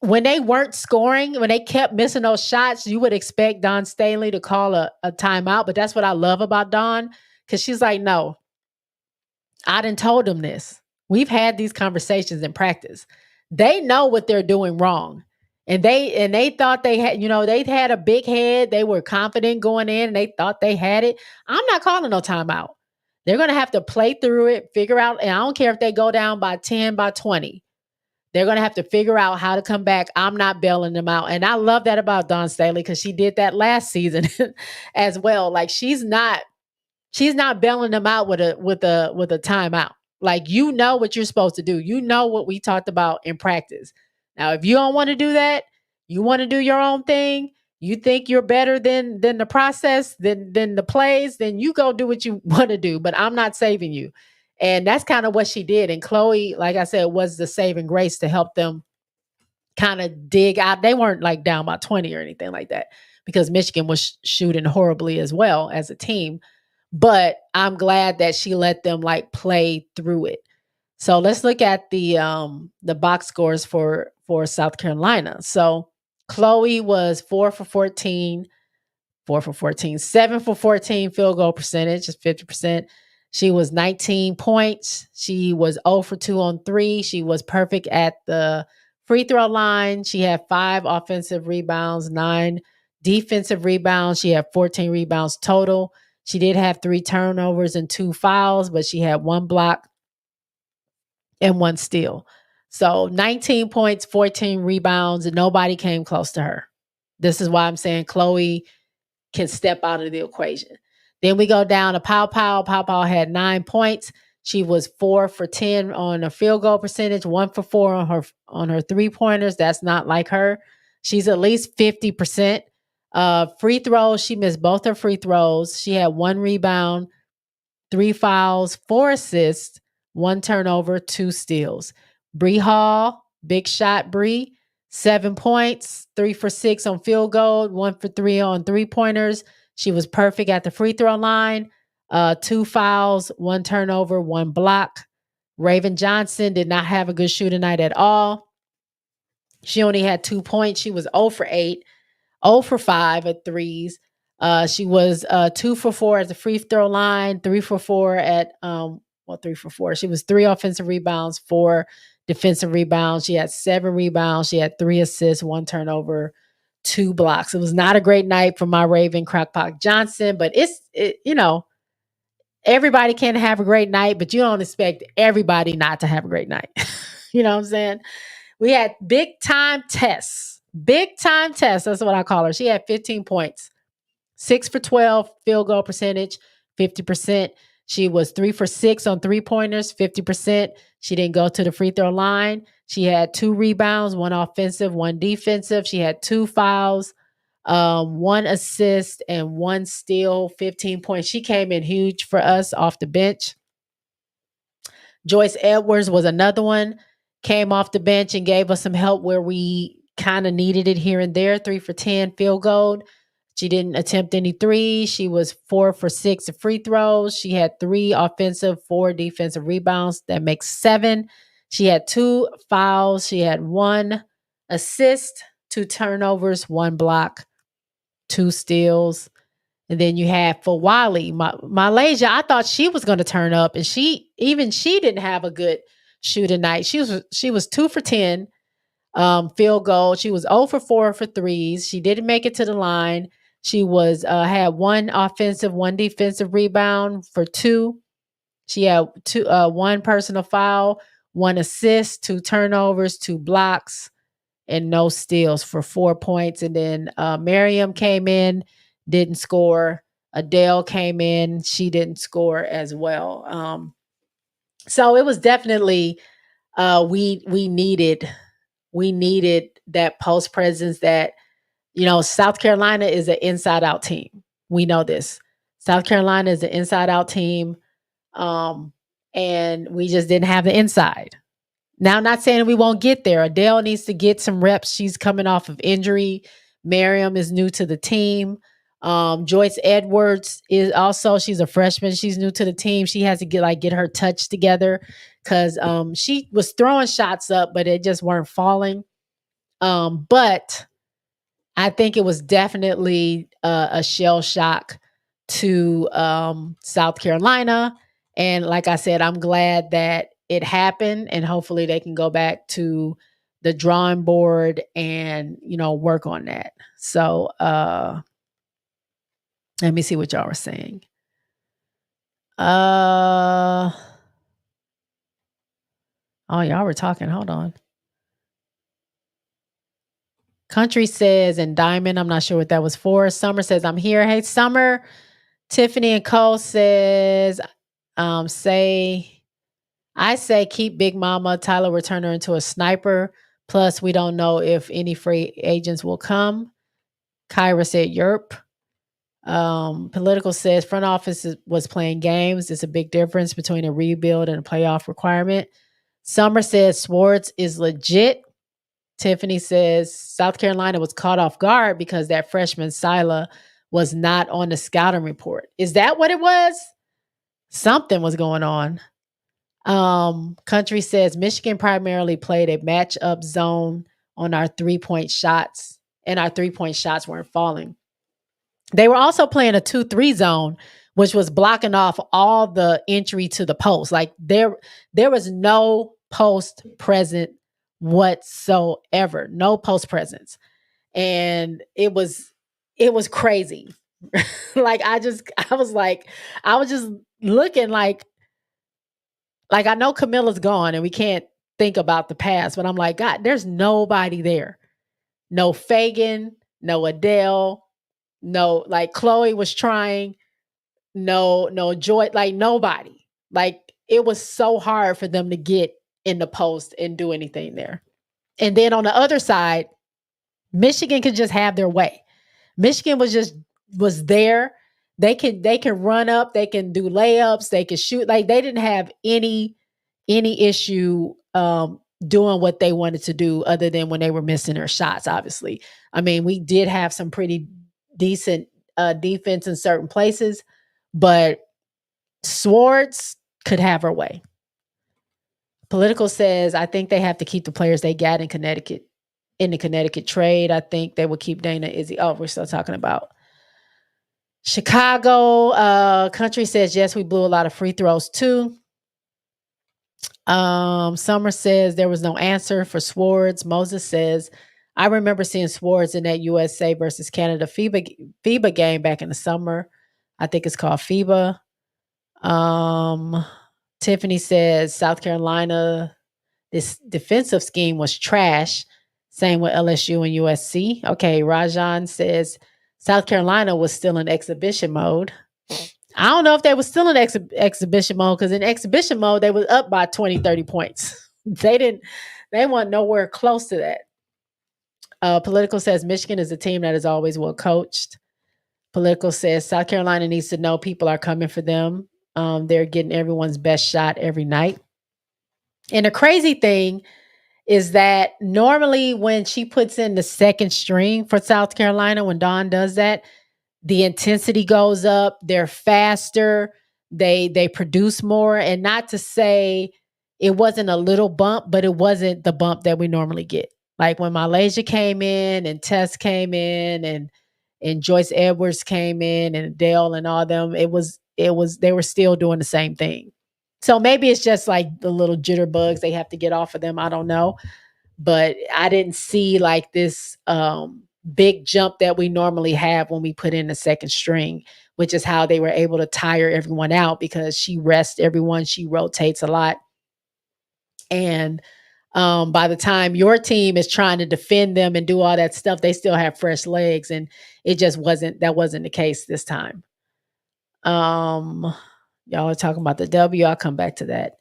when they weren't scoring, when they kept missing those shots, you would expect Dawn Staley to call a timeout. But that's what I love about Dawn, because she's like, no, I done told them this. We've had these conversations in practice. They know what they're doing wrong. And they thought they had, they had a big head. They were confident going in, and they thought they had it. I'm not calling no timeout. They're going to have to play through it, figure out, and I don't care if they go down by 10, by 20. They're going to have to figure out how to come back. I'm not bailing them out. And I love that about Dawn Staley, because she did that last season as well. Like, she's not bailing them out with a timeout. Like, you know what you're supposed to do. You know what we talked about in practice. Now, if you don't want to do that, you want to do your own thing, you think you're better than the process, than the plays, then you go do what you want to do. But I'm not saving you. And that's kind of what she did. And Chloe, like I said, was the saving grace to help them kind of dig out. They weren't like down by 20 or anything like that, because Michigan was shooting horribly as well as a team. But I'm glad that she let them like play through it. So let's look at the box scores for South Carolina. So Chloe was 7 for 14 field goal percentage, is 50%. She was 19 points. She was 0 for 2 on 3. She was perfect at the free throw line. She had 5 offensive rebounds, 9 defensive rebounds. She had 14 rebounds total. She did have 3 turnovers and 2 fouls, but she had 1 block and 1 steal. So 19 points, 14 rebounds, and nobody came close to her. This is why I'm saying Chloe can step out of the equation. Then we go down to Pow Pow. Pow Pow had 9 points. She was 4 for 10 on a field goal percentage, 1 for 4 on her 3-pointers. That's not like her. She's at least 50%. Free throws, she missed both her free throws. She had 1 rebound, 3 fouls, 4 assists, 1 turnover, 2 steals. Bree Hall, big shot Bree, 7 points, 3 for 6 on field goal, 1 for 3 on 3-pointers. She was perfect at the free throw line. 2 fouls, 1 turnover, 1 block. Raven Johnson did not have a good shooting night at all. She only had 2 points. She was 0 for 8, 0 for 5 at threes. She was 2 for 4 at the free throw line, 3 for 4 at 3 for 4. She was 3 offensive rebounds, 4 defensive rebounds. She had 7 rebounds. She had 3 assists, 1 turnover, 2 blocks. It was not a great night for my Raven Crackpot Johnson, but everybody can have a great night, but you don't expect everybody not to have a great night. You know what I'm saying? We had big time tests. Big time tests. That's what I call her. She had 15 points, 6 for 12 field goal percentage, 50%. She was 3 for 6 on 3-pointers, 50%. She didn't go to the free throw line. She had 2 rebounds, 1 offensive, 1 defensive. She had 2 fouls, 1 assist, and 1 steal, 15 points. She came in huge for us off the bench. Joyce Edwards was another one, came off the bench and gave us some help where we kind of needed it here and there. 3 for 10 field goal. She didn't attempt any threes. She was 4 for 6 at free throws. She had 3 offensive, 4 defensive rebounds. That makes 7. She had 2 fouls. She had 1 assist, 2 turnovers, 1 block, 2 steals. And then you have for Wiley, Malaysia, I thought she was going to turn up, and she didn't have a good shooting night. She was 2 for 10 field goal. She was 0 for 4 for threes. She didn't make it to the line. She was had 1 offensive, 1 defensive rebound for 2. She had 1 personal foul, 1 assist, 2 turnovers, 2 blocks, and no steals for 4 points. And then Miriam came in, didn't score. Adele came in, she didn't score as well. So it was definitely we needed that post presence that, South Carolina is an inside out team. We know this. South Carolina is an inside out team. And we just didn't have the inside. Now, I'm not saying we won't get there. Adele needs to get some reps. She's coming off of injury. Miriam is new to the team. Joyce Edwards she's a freshman. She's new to the team. She has to get her touch together because she was throwing shots up, but it just weren't falling. But I think it was definitely a shell shock to South Carolina. And like I said, I'm glad that it happened, and hopefully they can go back to the drawing board and, work on that. So let me see what y'all were saying. Oh, y'all were talking. Hold on. Country says, and Diamond, I'm not sure what that was for. Summer says, I'm here. Hey, Summer. Tiffany and Cole says, I say keep Big Mama. Tyler will turn her into a sniper. Plus, we don't know if any free agents will come. Kyra said, yerp. Political says front office was playing games. It's a big difference between a rebuild and a playoff requirement. Summer says Swartz is legit. Tiffany says South Carolina was caught off guard because that freshman Sila was not on the scouting report. Is that what it was? Something was going on. Country says Michigan primarily played a matchup zone on our 3-point shots, and our 3-point shots weren't falling. They were also playing a 2-3 zone, which was blocking off all the entry to the post. Like there was no post present whatsoever. No post presence. And it was crazy. Like I was just looking like I know Camilla's gone and we can't think about the past, but I'm like, God, there's nobody there. No Fagan, no Adele, no, like Chloe was trying, no Joy, like nobody. Like it was so hard for them to get in the post and do anything there. And then on the other side, Michigan could just have their way. Michigan was there. They can run up, they can do layups, they can shoot. Like they didn't have any issue doing what they wanted to do other than when they were missing their shots, obviously. I mean, we did have some pretty decent defense in certain places, but Swartz could have her way. Political says, I think they have to keep the players they got in Connecticut. In the Connecticut trade, I think they will keep Dana Izzy. Oh, we're still talking about Chicago. Country says, yes, we blew a lot of free throws too. Summer says there was no answer for Swartz. Moses says, I remember seeing Swartz in that USA versus Canada FIBA game back in the summer. I think it's called FIBA. Tiffany says South Carolina, this defensive scheme was trash. Same with LSU and USC. Okay, Rajan says South Carolina was still in exhibition mode. I don't know if they were still in exhibition mode because in exhibition mode, they was up by 20, 30 points. They weren't nowhere close to that. Political says Michigan is a team that is always well coached. Political says South Carolina needs to know people are coming for them. They're getting everyone's best shot every night. And the crazy thing is that normally when she puts in the second string for South Carolina, when Dawn does that, the intensity goes up, they're faster, they produce more. And not to say it wasn't a little bump, but it wasn't the bump that we normally get. Like when Malaysia came in and Tess came in and Joyce Edwards came in and Adele and all them, it was they were still doing the same thing. So maybe it's just like the little jitterbugs they have to get off of them. I don't know. But I didn't see like this big jump that we normally have when we put in the second string, which is how they were able to tire everyone out because she rests everyone. She rotates a lot. And by the time your team is trying to defend them and do all that stuff, they still have fresh legs. And that wasn't the case this time. Y'all are talking about the W. I'll come back to that.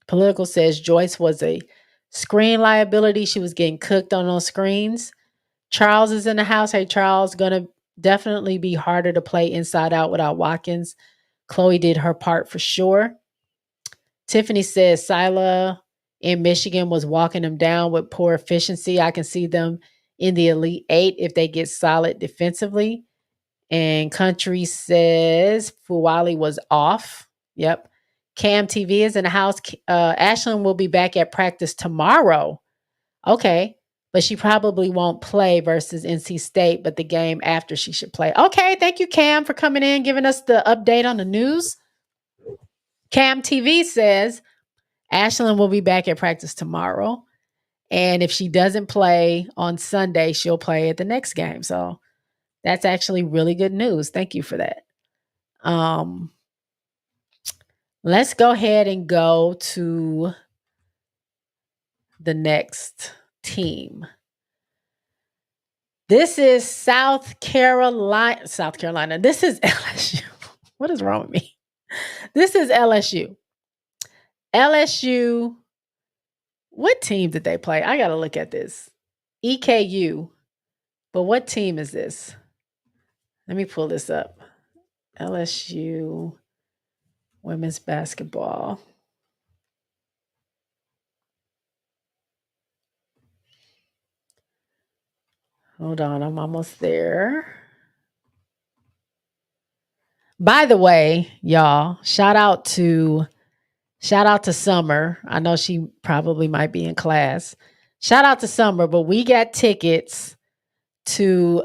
Political says Joyce was a screen liability. She was getting cooked on those screens. Charles is in the house. Hey, Charles, gonna definitely be harder to play inside out without Watkins. Chloe did her part for sure. Tiffany says Sila in Michigan was walking them down with poor efficiency. I can see them in the Elite Eight if they get solid defensively. And Country says Fuwali was off. Yep. Cam TV is in the house. Ashlyn will be back at practice tomorrow. Okay. But she probably won't play versus NC State, but the game after she should play. Okay. Thank you, Cam, for coming in, giving us the update on the news. Cam TV says Ashlyn will be back at practice tomorrow. And if she doesn't play on Sunday, she'll play at the next game. So that's actually really good news. Thank you for that. Let's go ahead and go to the next team. This is South Carolina. This is LSU. What is wrong with me? This is LSU. LSU. What team did they play? I got to look at this. EKU. But what team is this? Let me pull this up. LSU women's basketball. Hold on, I'm almost there. By the way, y'all, shout out to Summer. I know she probably might be in class. Shout out to Summer, but we got tickets to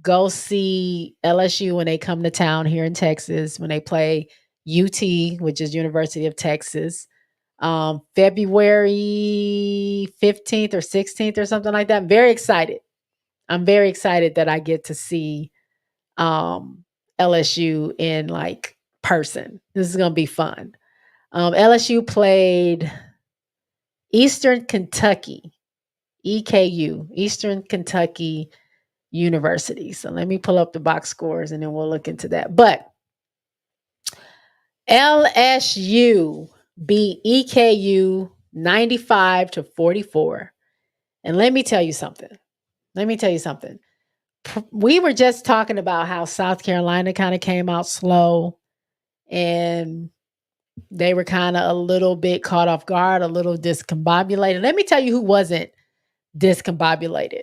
go see LSU when they come to town here in Texas when they play UT, which is University of Texas. February 15th or 16th or something like that. I'm very excited. I'm very excited that I get to see LSU in like person. This is going to be fun. LSU played Eastern Kentucky, EKU, Eastern Kentucky University. So let me pull up the box scores and then we'll look into that. But LSU beat EKU 95-44. And let me tell you something. We were just talking about how South Carolina kind of came out slow and they were kind of a little bit caught off guard, a little discombobulated. Let me tell you who wasn't discombobulated.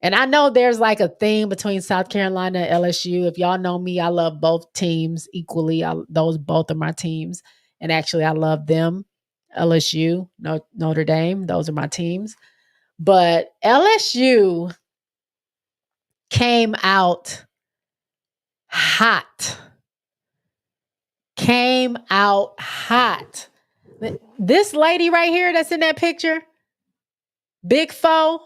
And I know there's like a theme between South Carolina and LSU. If y'all know me, I love both teams equally. Those both are my teams. And actually, I love them. LSU, Notre Dame, those are my teams. But LSU came out hot. This lady right here that's in that picture, Big Foe,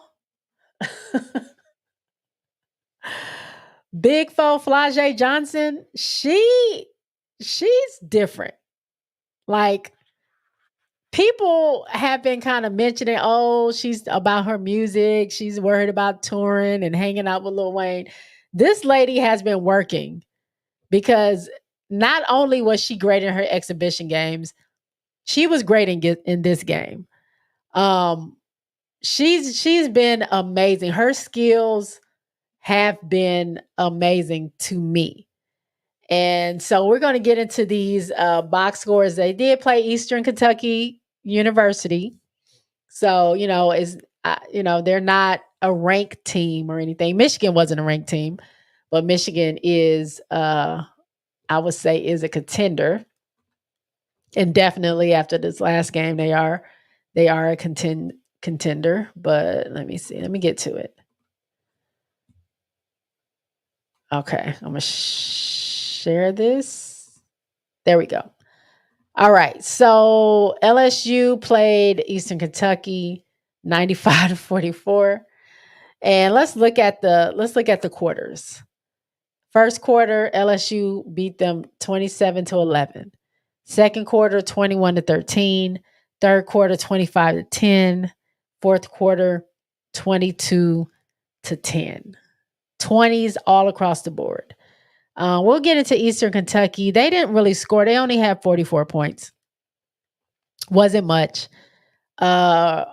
Flau'jae Johnson, she's different. Like, people have been kind of mentioning, oh, she's about her music. She's worried about touring and hanging out with Lil Wayne. This lady has been working because not only was she great in her exhibition games, she was great in this game. She's been amazing. Her skills have been amazing to me. And so we're going to get into these box scores. They did play Eastern Kentucky University. So, they're not a ranked team or anything. Michigan wasn't a ranked team, but Michigan is, I would say, is a contender. And definitely after this last game, they are a contender. But let me see. Let me get to it. Okay, I'm going to share this. There we go. All right. So LSU played Eastern Kentucky 95-44. And let's look at the quarters. First quarter, LSU beat them 27-11. Second quarter, 21-13. Third quarter, 25-10. Fourth quarter, 22-10. 20s all across the board. We'll get into Eastern Kentucky. They didn't really score. They only had 44 points. Wasn't much. Recanati.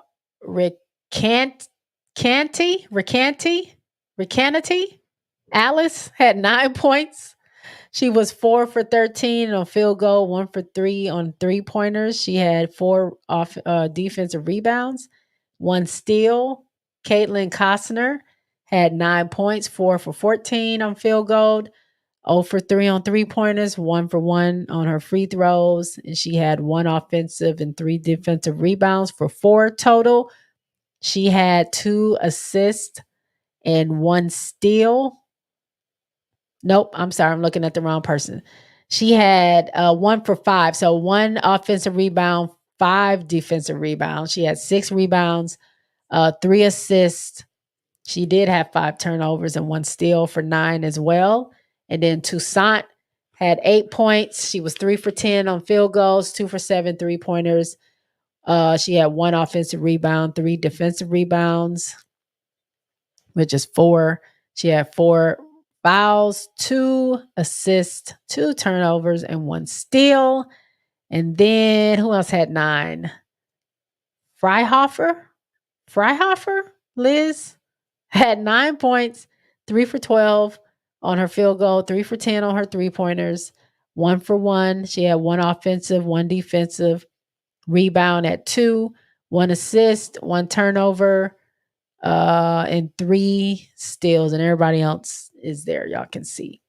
Alice had 9 points. She was 4 for 13 on field goal, 1 for 3 on 3-pointers. She had 4 off defensive rebounds, 1 steal. Caitlin Costner had 9 points, 4 for 14 on field goal, 0 for 3 on 3-pointers, 1 for 1 on her free throws. And she had 1 offensive and 3 defensive rebounds for 4 total. She had 2 assists and 1 steal. Nope, I'm sorry. I'm looking at the wrong person. She had 1 for 5. So 1 offensive rebound, 5 defensive rebounds. She had 6 rebounds, 3 assists. She did have 5 turnovers and 1 steal for 9 as well. And then Toussaint had 8 points. She was 3 for 10 on field goals, 2 for 7 3-pointers. She had 1 offensive rebound, 3 defensive rebounds, which is 4. She had 4 fouls, 2 assists, 2 turnovers, and 1 steal. And then who else had 9? Freihofer, Liz had 9 points, 3 for 12 on her field goal, 3 for 10 on her 3-pointers, 1 for 1. She had 1 offensive, 1 defensive rebound at 2, 1 assist, 1 turnover, and 3 steals, and everybody else is there. Y'all can see.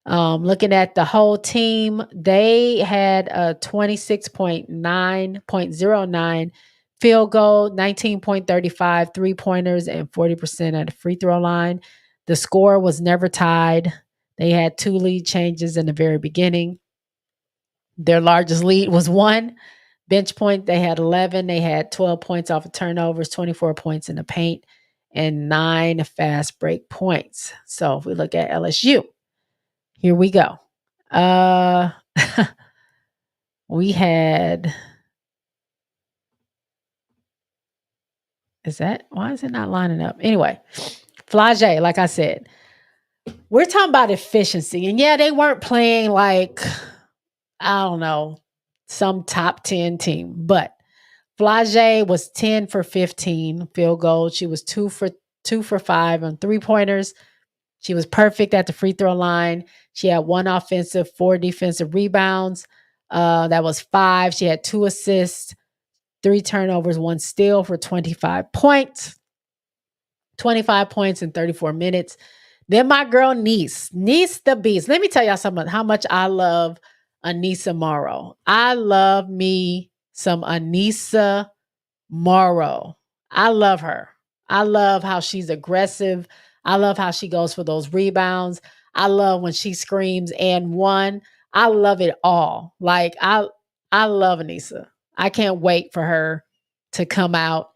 Looking at the whole team, they had a 26.09 field goal, 19.35 3-pointers, and 40% at the free throw line. The score was never tied. They had 2 lead changes in the very beginning. Their largest lead was 1. Bench point, they had 11. They had 12 points off of turnovers, 24 points in the paint, and 9 fast break points. So if we look at LSU, here we go. We had, why is it not lining up? Anyway, Flage, like I said, we're talking about efficiency. And yeah, they weren't playing like, I don't know, some top 10 team, but Flage was 10 for 15 field goals. She was 2 for 5 on 3-pointers. She was perfect at the free throw line. She had 1 offensive, 4 defensive rebounds. That was 5. She had 2 assists, 3 turnovers, 1 steal for 25 points. 25 points in 34 minutes. Then my girl Nice the Beast. Let me tell y'all something how much I love Anissa Morrow. I love me some Anissa Morrow. I love her. I love how she's aggressive. I love how she goes for those rebounds. I love when she screams and one. I love it all. Like I love Anissa. I can't wait for her to come out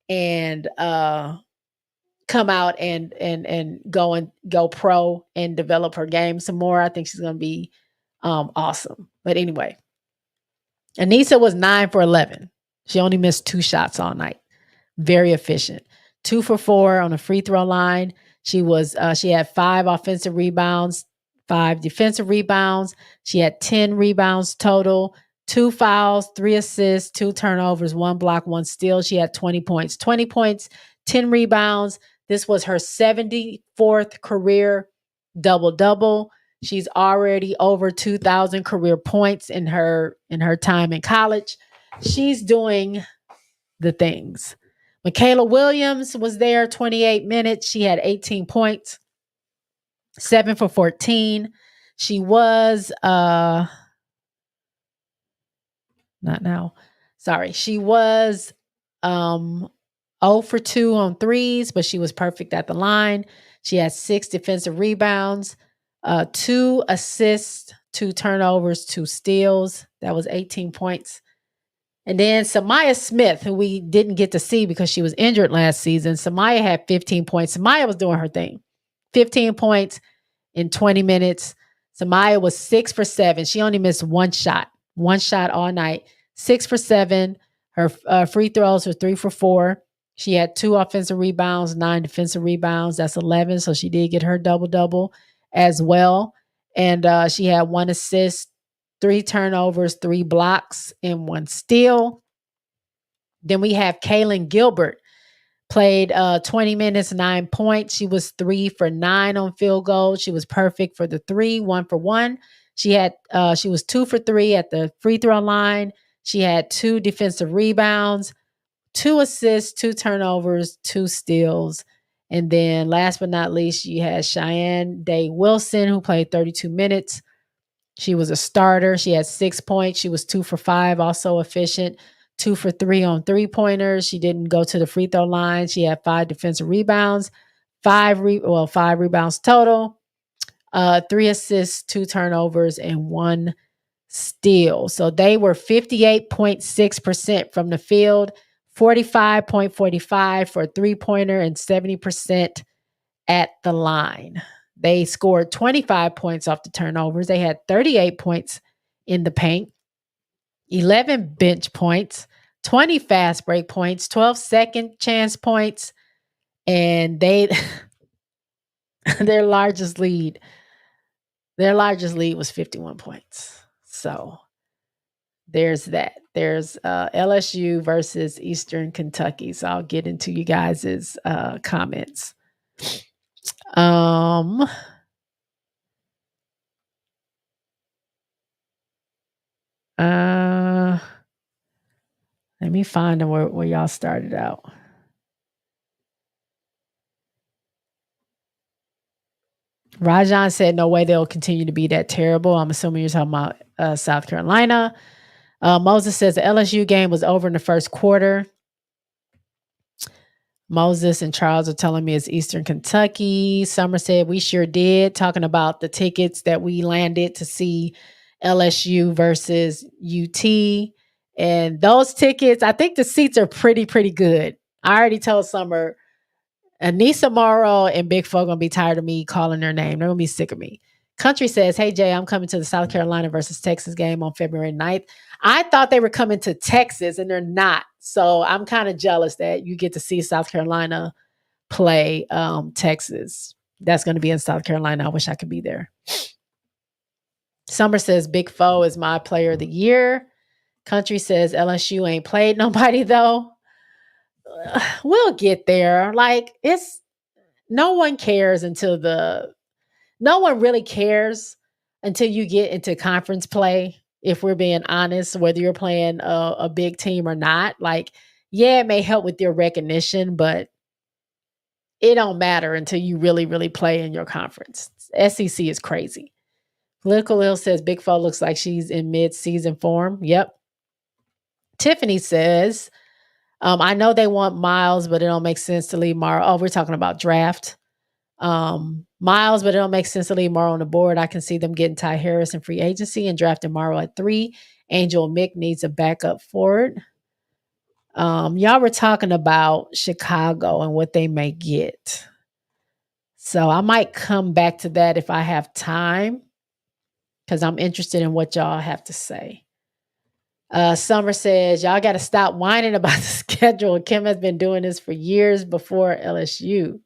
and go pro and develop her game some more. I think she's going to be awesome. But anyway, Anissa was 9 for 11. She only missed 2 shots all night. Very efficient. 2 for 4 on the free throw line. She had 5 offensive rebounds, 5 defensive rebounds. She had 10 rebounds total, 2 fouls, 3 assists, 2 turnovers, 1 block, 1 steal. She had 20 points. 20 points, 10 rebounds. This was her 74th career double-double. She's already over 2,000 career points in her time in college. She's doing the things. Michaela Williams was there 28 minutes. She had 18 points, 7 for 14. She was not now. Sorry. She was 0 for 2 on threes, but she was perfect at the line. She had 6 defensive rebounds, 2 assists, 2 turnovers, 2 steals. That was 18 points. And then Samaya Smith, who we didn't get to see because she was injured last season. Samaya had 15 points. Samaya was doing her thing. 15 points in 20 minutes. Samaya was 6 for 7. She only missed 1 shot all night. 6 for 7. Her free throws were 3 for 4. She had 2 offensive rebounds, 9 defensive rebounds. That's 11. So she did get her double-double as well. And she had 1 assist, 3 turnovers, 3 blocks, and 1 steal. Then we have Kaylin Gilbert, played 20 minutes, 9 points. She was 3 for 9 on field goals. She was perfect for the 3, 1 for 1. She was 2 for 3 at the free throw line. She had 2 defensive rebounds, 2 assists, 2 turnovers, 2 steals. And then last but not least, you had Cheyenne Day Wilson, who played 32 minutes. She was a starter. She had 6 points. She was 2 for 5, also efficient. 2 for 3 on 3-pointers. She didn't go to the free throw line. She had 5 defensive rebounds, 5 rebounds total, 3 assists, 2 turnovers, and 1 steal. So they were 58.6% from the field, 45.45 for a 3-pointer, and 70% at the line. They scored 25 points off the turnovers. They had 38 points in the paint, 11 bench points, 20 fast break points, 12 second chance points, and their largest lead was 51 points. So there's that. There's LSU versus Eastern Kentucky. So I'll get into you guys' comments. Let me find where y'all started out. Rajan said, no way they'll continue to be that terrible. I'm assuming you're talking about South Carolina. Moses says the LSU game was over in the first quarter. Moses and Charles are telling me it's Eastern Kentucky. Summer said we sure did, talking about the tickets that we landed to see LSU versus UT. And those tickets, I think the seats are pretty good. I already told Summer, Anissa Morrow and Big Fo gonna be tired of me calling their name. They're gonna be sick of me. Country says, hey Jay, I'm coming to the South Carolina versus Texas game on February 9th. I thought they were coming to Texas and they're not. So I'm kind of jealous that you get to see South Carolina play Texas. That's going to be in South Carolina. I wish I could be there. Summer says Big Fo is my player of the year. Country says LSU ain't played nobody though. We'll get there. Like no one really cares until you get into conference play. If we're being honest, whether you're playing a big team or not, like, yeah, it may help with your recognition, but it don't matter until you really play in your conference. SEC is crazy. Political Ill says Big Fo looks like she's in mid-season form. Yep. Tiffany says, I know they want Miles, but it don't make sense to leave Mara. Oh, we're talking about draft. Miles, but it don't make sense to leave Morrow on the board. I can see them getting Ty Harris in free agency and drafting Morrow at 3. Angel Mick needs a backup forward. Y'all were talking about Chicago and what they may get. So I might come back to that if I have time, because I'm interested in what y'all have to say. Summer says, y'all got to stop whining about the schedule. Kim has been doing this for years before LSU.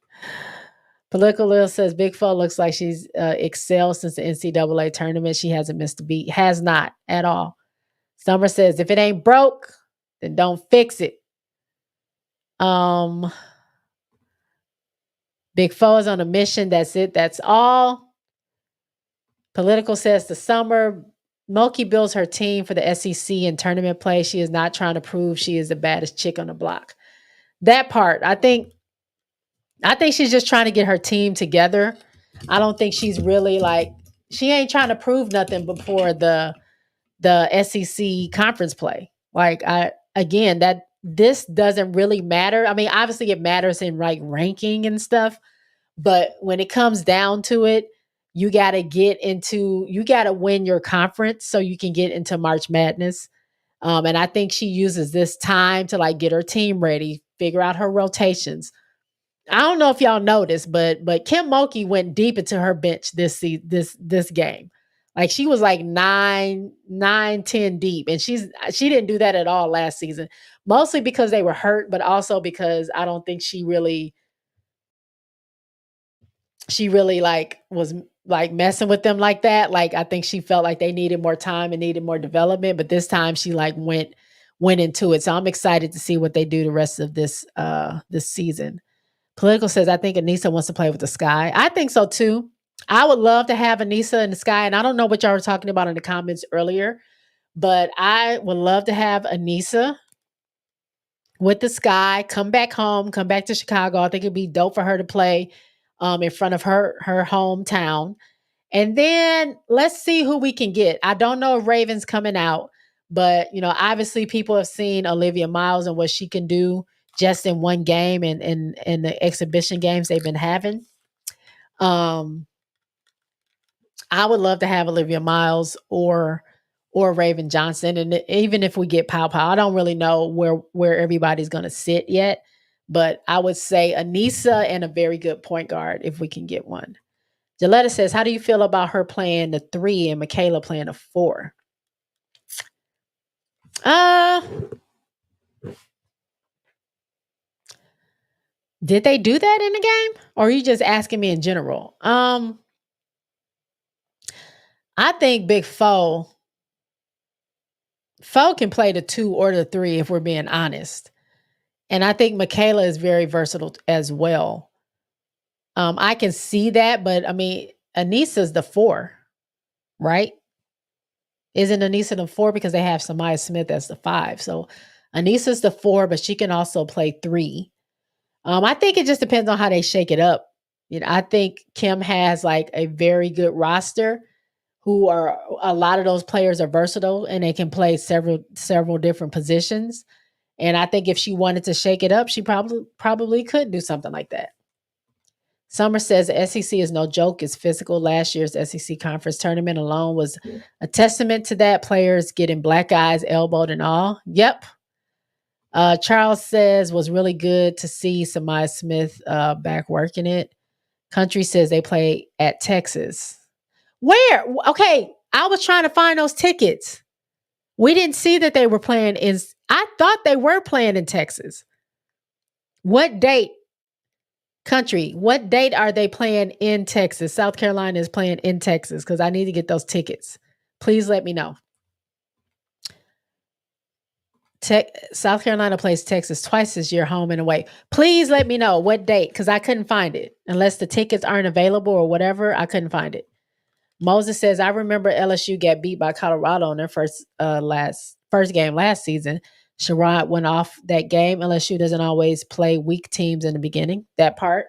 Political Lil says Big Fo looks like she's excelled since the NCAA tournament. She hasn't missed a beat. Has not at all. Summer says if it ain't broke, then don't fix it. Big Fo is on a mission. That's it. That's all. Political says the Summer Milky builds her team for the SEC and tournament play. She is not trying to prove she is the baddest chick on the block. That part, I think she's just trying to get her team together. I don't think she's really she ain't trying to prove nothing before the SEC conference play. That this doesn't really matter. I mean, obviously it matters in ranking and stuff, but when it comes down to it, you got to win your conference so you can get into March Madness. And I think she uses this time to get her team ready, figure out her rotations. I don't know if y'all noticed, but Kim Mulkey went deep into her bench this game. She was 9, 10 deep, and she didn't do that at all last season. Mostly because they were hurt, but also because I don't think she really was messing with them like that. I think she felt like they needed more time and needed more development, but this time she went into it. So I'm excited to see what they do the rest of this season. Political says, I think Anissa wants to play with the Sky. I think so too. I would love to have Anissa in the Sky. And I don't know what y'all were talking about in the comments earlier, but I would love to have Anissa with the Sky, come back home, come back to Chicago. I think it'd be dope for her to play in front of her hometown. And then let's see who we can get. I don't know if Raven's coming out, but obviously people have seen Olivia Miles and what she can do just in one game and in the exhibition games they've been having. I would love to have Olivia Miles or Raven Johnson. And even if we get Pow Pow, I don't really know where everybody's going to sit yet, but I would say Anissa and a very good point guard if we can get one. Jaletta says, how do you feel about her playing the 3 and Michaela playing the 4? Did they do that in the game? Or are you just asking me in general? I think Big Fo can play the 2 or the 3 if we're being honest. And I think Michaela is very versatile as well. I can see that, but I mean, Anissa's the 4, right? Isn't Anissa the 4 because they have Samaya Smith as the 5? So Anissa's the 4, but she can also play 3. I think it just depends on how they shake it up I think Kim has like a very good roster who are a lot of those players are versatile and they can play several different positions. And I think if she wanted to shake it up, she probably could do something like that. Summer says the SEC is no joke. It's physical. Last year's SEC conference tournament alone was a testament to that. Players getting black eyes, elbowed, and all. Yep. Charles says was really good to see Samaya Smith back working it. Country says they play at Texas. Where? Okay, I was trying to find those tickets. We didn't see that they were playing in. I thought they were playing in Texas. What date? Country, what date are they playing in Texas? South Carolina is playing in Texas because I need to get those tickets. Please let me know. South Carolina plays Texas twice this year, home and away. Please let me know what date because I couldn't find it. Unless the tickets aren't available or whatever, I couldn't find it. Moses says, I remember LSU got beat by Colorado in their first game last season. Sherrod went off that game. LSU doesn't always play weak teams in the beginning. That part.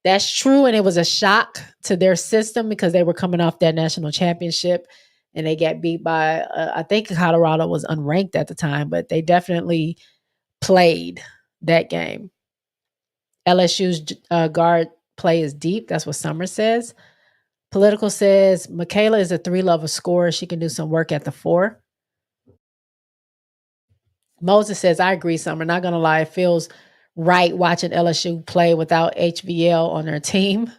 That's true. And it was a shock to their system because they were coming off that national championship and they got beat by, I think Colorado was unranked at the time, but they definitely played that game. LSU's guard play is deep. That's what Summer says. Political says Michaela is a 3-level scorer. She can do some work at the 4. Moses says, I agree, Summer. Not going to lie. It feels right watching LSU play without HVL on their team.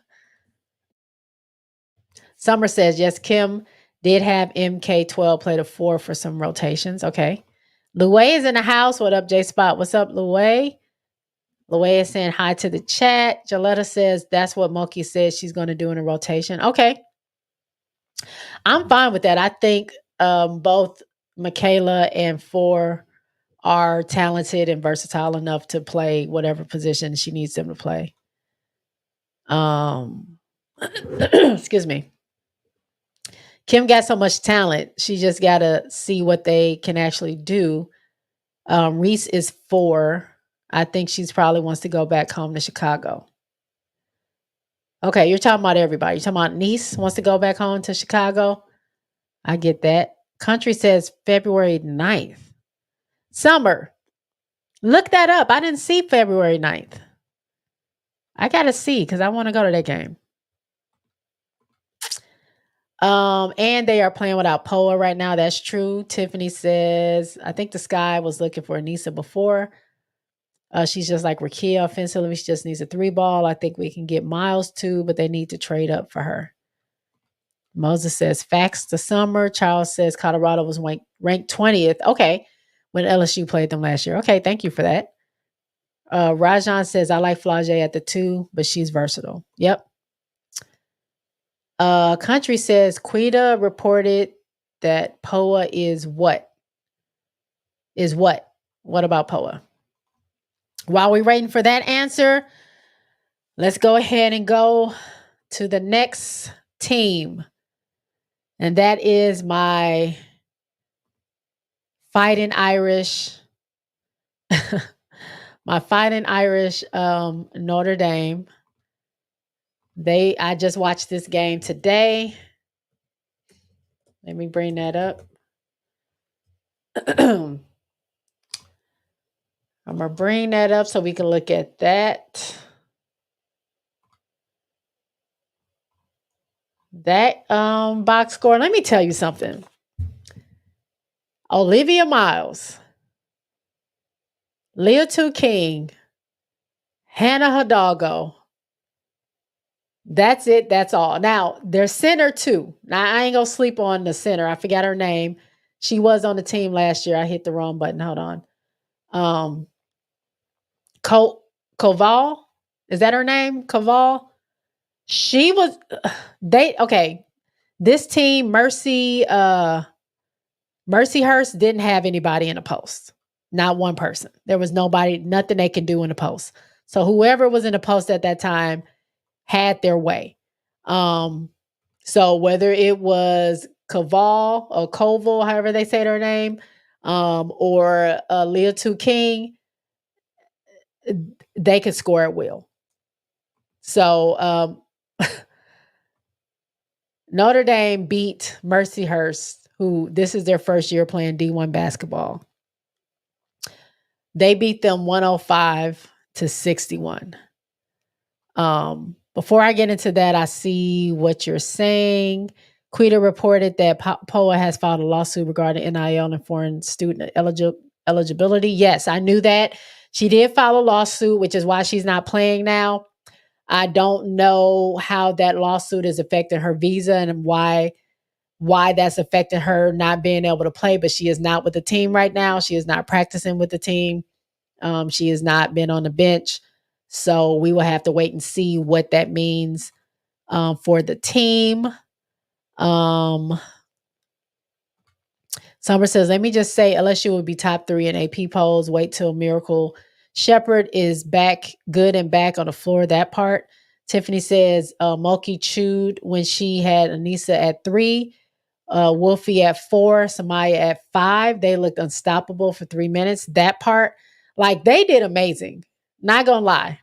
Summer says, yes, Kim did have MK12 play the 4 for some rotations. Okay. Louay is in the house. What up, JSpot? What's up, Louay? Louay is saying hi to the chat. Jaletta says that's what Moki says she's going to do in a rotation. Okay. I'm fine with that. I think both Michaela and 4 are talented and versatile enough to play whatever position she needs them to play. Excuse me. Kim got so much talent. She just got to see what they can actually do. Reese is 4. I think she's probably wants to go back home to Chicago. Okay, you're talking about everybody. You're talking about Niece wants to go back home to Chicago. I get that. Country says February 9th. Summer, look that up. I didn't see February 9th. I got to see because I want to go to that game. And they are playing without Poa right now. That's true. Tiffany says, I think the Sky was looking for Anissa before. She's just like Rakia offensively. She just needs a 3-ball. I think we can get Miles too, but they need to trade up for her. Moses says, facts to Summer. Charles says Colorado was ranked 20th. Okay. When LSU played them last year. Okay. Thank you for that. Rajan says, I like Flage at the 2, but she's versatile. Yep. Country says Quita reported that Poa is what? Is what? What about Poa? While we're waiting for that answer, let's go ahead and go to the next team. And that is my Fighting Irish. My Fighting Irish Notre Dame. I just watched this game today. Let me bring that up. I'm going to bring that up so we can look at that. That box score. Let me tell you something. Olivia Miles, Leah Two King, Hannah Hidalgo. That's it. That's all. Now, there's center too. Now, I ain't going to sleep on the center. I forgot her name. She was on the team last year. I hit the wrong button. Hold on. Koval. Is that her name? Koval? She was, okay. This team, Mercy Hurst didn't have anybody in the post. Not one person. There was nothing they could do in the post. So whoever was in the post at that time had their way. So whether it was Koval or Koval, however they say their name, or Leah Two King, they could score at will. So Notre Dame beat Mercyhurst, who this is their first year playing D1 basketball. They beat them 105-61. Before I get into that, I see what you're saying. Quita reported that POA has filed a lawsuit regarding NIL and foreign student eligibility. Yes, I knew that. She did file a lawsuit, which is why she's not playing now. I don't know how that lawsuit has affected her visa and why that's affected her not being able to play, but she is not with the team right now. She is not practicing with the team. She has not been on the bench. So we will have to wait and see what that means for the team. Summer says, let me just say, LSU will be top 3 in AP polls. Wait till Miracle Shepherd is back, good and back on the floor, that part. Tiffany says, Mulkey chewed when she had Anissa at 3, Wolfie at 4, Samaya at 5. They looked unstoppable for 3 minutes. That part, like, they did amazing. Not gonna lie.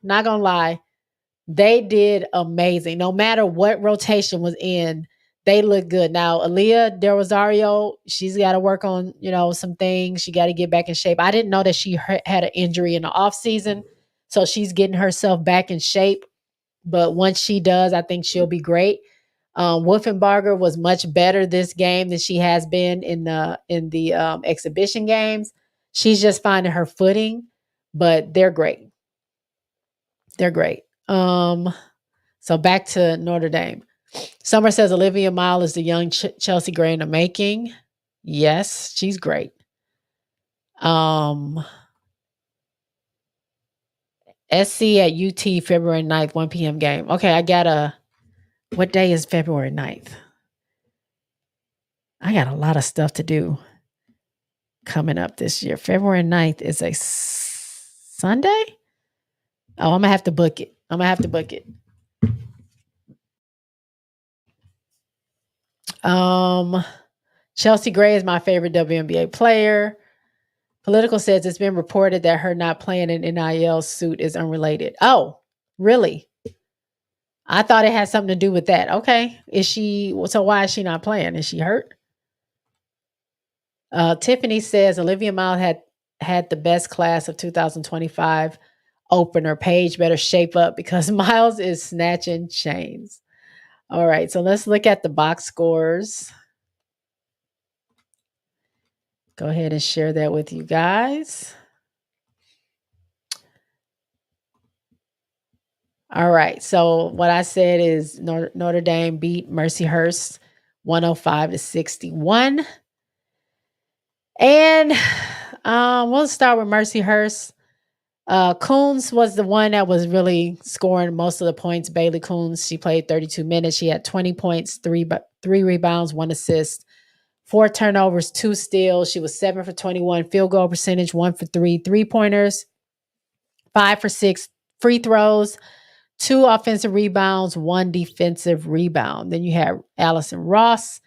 They did amazing. No matter what rotation was in, they looked good. Now, Aaliyah Del Rosario, she's got to work on, some things. She got to get back in shape. I didn't know that she had an injury in the off season, so she's getting herself back in shape. But once she does, I think she'll be great. Wolfenbarger was much better this game than she has been in the exhibition games. She's just finding her footing, but they're great. They're great. So back to Notre Dame. Summer says Olivia Mile is the young Chelsea Gray in the making. Yes, she's great. SC at UT February 9th, 1 p.m. game. Okay, what day is February 9th? I got a lot of stuff to do coming up this year. February 9th is a Sunday? Oh, I'm going to have to book it. Chelsea Gray is my favorite WNBA player. Political says it's been reported that her not playing an NIL suit is unrelated. Oh, really? I thought it had something to do with that. Okay. So why is she not playing? Is she hurt? Tiffany says Olivia Miles had the best class of 2025 opener. Paige better shape up because Miles is snatching chains. All right. So let's look at the box scores. Go ahead and share that with you guys. All right. So what I said is Notre Dame beat Mercyhurst 105-61. And we'll start with Mercyhurst. Coons was the one that was really scoring most of the points. Bailey Coons, she played 32 minutes. She had 20 points, three rebounds, 1 assist, 4 turnovers, 2 steals. She was 7 for 21, field goal percentage, 1 for 3 3-pointers, 5 for 6 free throws, 2 offensive rebounds, 1 defensive rebound. Then you had Allison Ross,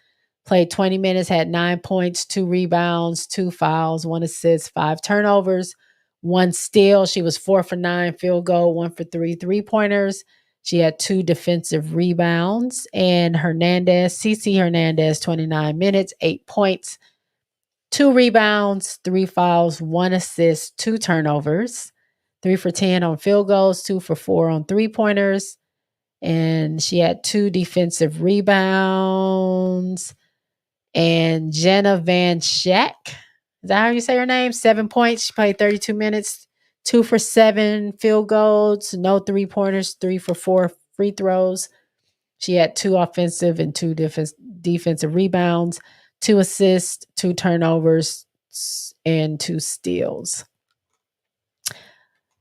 played 20 minutes, had 9 points, 2 rebounds, 2 fouls, 1 assist, 5 turnovers, 1 steal. She was 4 for 9 field goal, 1 for 3 3-pointers. She had 2 defensive rebounds. And CC Hernandez, 29 minutes, 8 points, 2 rebounds, 3 fouls, 1 assist, 2 turnovers, 3 for 10 on field goals, 2 for 4 on 3-pointers. And she had 2 defensive rebounds. And Jenna Van Schack, is that how you say her name? 7 points. She played 32 minutes, 2 for 7 field goals, no 3-pointers, 3 for 4 free throws. She had 2 offensive and 2 defensive rebounds, 2 assists, 2 turnovers, and 2 steals.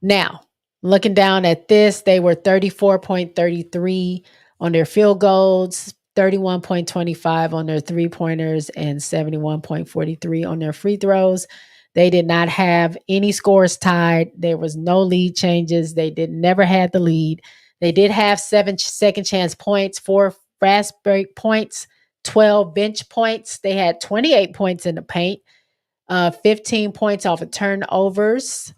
Now, looking down at this, they were 34.33 on their field goals, 31.25 on their 3-pointers, and 71.43 on their free throws. They did not have any scores tied. There was no lead changes. They never had the lead. They did have 7 second chance points, 4 fast break points, 12 bench points. They had 28 points in the paint, 15 points off of turnovers.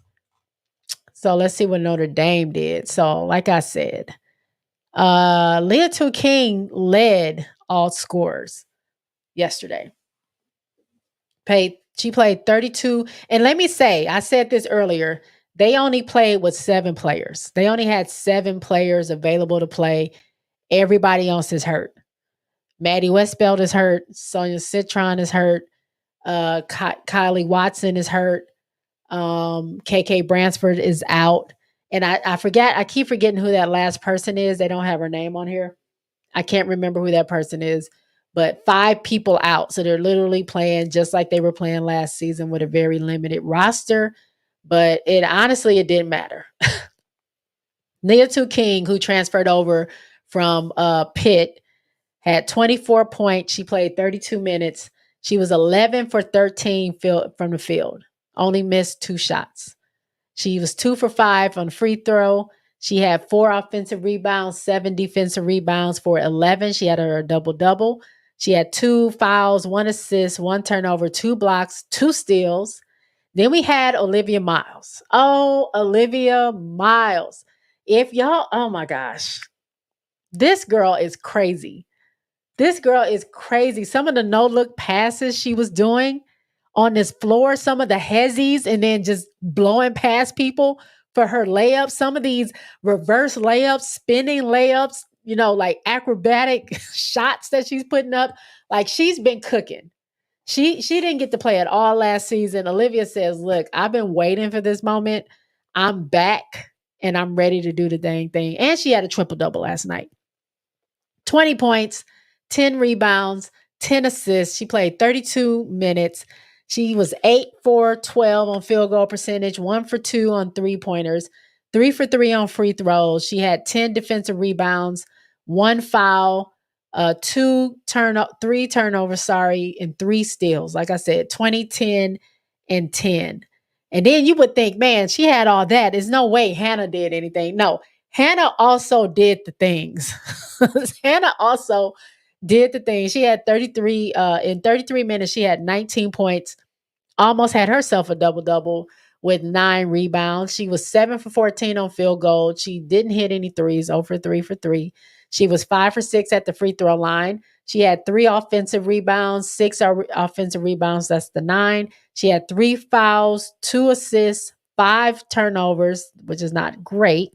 So let's see what Notre Dame did. So like I said, Leah Two King led all scorers yesterday. She played 32. And let me say, I said this earlier, they only played with 7 players. They only had 7 players available to play. Everybody else is hurt. Maddie Westbeld is hurt. Sonia Citron is hurt. Kylie Watson is hurt. KK Bransford is out. And I keep forgetting who that last person is. They don't have her name on here. I can't remember who that person is, but 5 people out. So they're literally playing just like they were playing last season with a very limited roster. But it didn't matter. Nia Two King, who transferred over from Pitt, had 24 points. She played 32 minutes. She was 11 for 13 from the field, only missed 2 shots. She was 2 for 5 on free throw. She had 4 offensive rebounds, 7 defensive rebounds for 11. She had her double-double. She had 2 fouls, 1 assist, 1 turnover, 2 blocks, 2 steals. Then we had Olivia Miles. Oh, Olivia Miles. Oh my gosh. This girl is crazy. This girl is crazy. Some of the no-look passes she was doing on this floor, some of the hezzies, and then just blowing past people for her layups. Some of these reverse layups, spinning layups, like acrobatic shots that she's putting up. Like, she's been cooking. She didn't get to play at all last season. Olivia says, look, I've been waiting for this moment. I'm back and I'm ready to do the dang thing. And she had a triple-double last night. 20 points, 10 rebounds, 10 assists. She played 32 minutes. She was 8 for 12 on field goal percentage, 1 for 2 on 3-pointers, 3 for 3 on free throws. She had 10 defensive rebounds, 1 foul, 3 turnovers, and 3 steals. Like I said, 20, 10, and 10. And then you would think, man, she had all that. There's no way Hannah did anything. No, Hannah also did the things. Hannah also did the things. She had 33 in 33 minutes. She had 19 points, almost had herself a double-double with 9 rebounds. She was 7 for 14 on field goal. She didn't hit any threes, 0 for 3 for 3. She was 5 for 6 at the free throw line. She had 3 offensive rebounds, 6 offensive rebounds. That's the 9. She had 3 fouls, 2 assists, 5 turnovers, which is not great.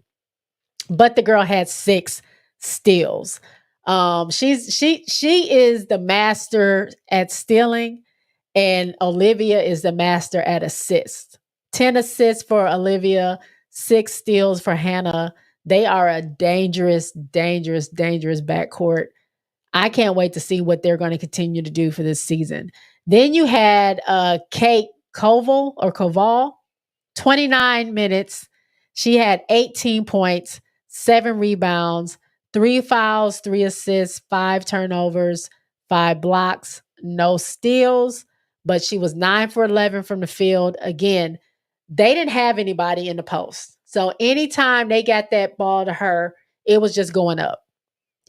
But the girl had 6 steals. She is the master at stealing, and Olivia is the master at assists. 10 assists for Olivia, 6 steals for Hannah. They are a dangerous, dangerous, dangerous backcourt. I can't wait to see what they're going to continue to do for this season. Then you had Kate Koval, 29 minutes. She had 18 points, 7 rebounds, 3 fouls, 3 assists, 5 turnovers, 5 blocks, no steals, but she was 9 for 11 from the field. Again, they didn't have anybody in the post. So anytime they got that ball to her, it was just going up.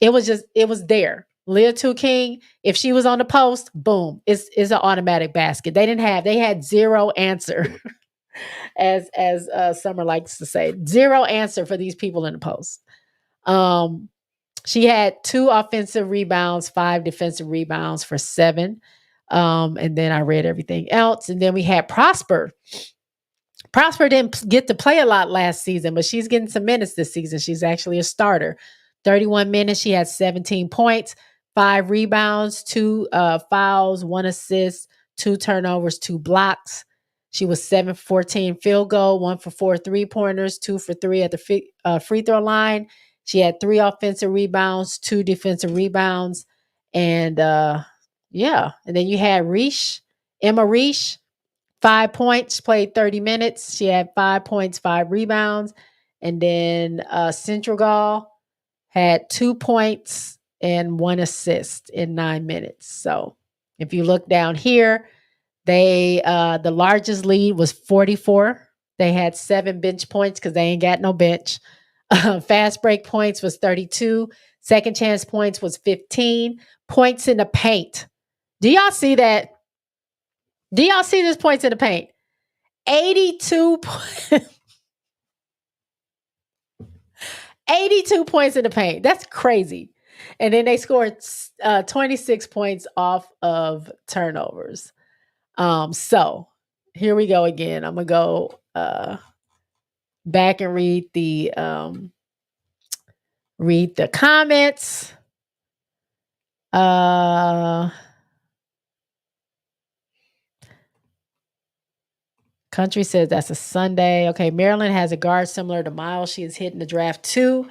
It was there. Leah Two King, if she was on the post, boom, it's an automatic basket. They had zero answer. as Summer likes to say, zero answer for these people in the post. She had 2 offensive rebounds, 5 defensive rebounds for 7. And then I read everything else. And then we had Prosper. Prosper didn't get to play a lot last season, but she's getting some minutes this season. She's actually a starter. 31 minutes. She had 17 points, 5 rebounds, 2 fouls, 1 assist, 2 turnovers, 2 blocks. She was 7 for 14 field goal, 1 for 4 3-pointers, 2 for 3 at the free throw line. She had 3 offensive rebounds, 2 defensive rebounds. And and then you had Emma Reish, 5 points, played 30 minutes. She had 5 points, 5 rebounds. And then Central Gall had 2 points and 1 assist in 9 minutes. So if you look down here, the largest lead was 44. They had 7 bench points because they ain't got no bench. Fast break points was 32. Second chance points was 15. Points in the paint. Do y'all see that? Do y'all see this points in the paint? 82 82 points in the paint. That's crazy. And then they scored 26 points off of turnovers. So here we go again. I'm gonna go back and read the comments. Country says that's a Sunday. Okay, Maryland has a guard similar to Miles. She is hitting the draft too.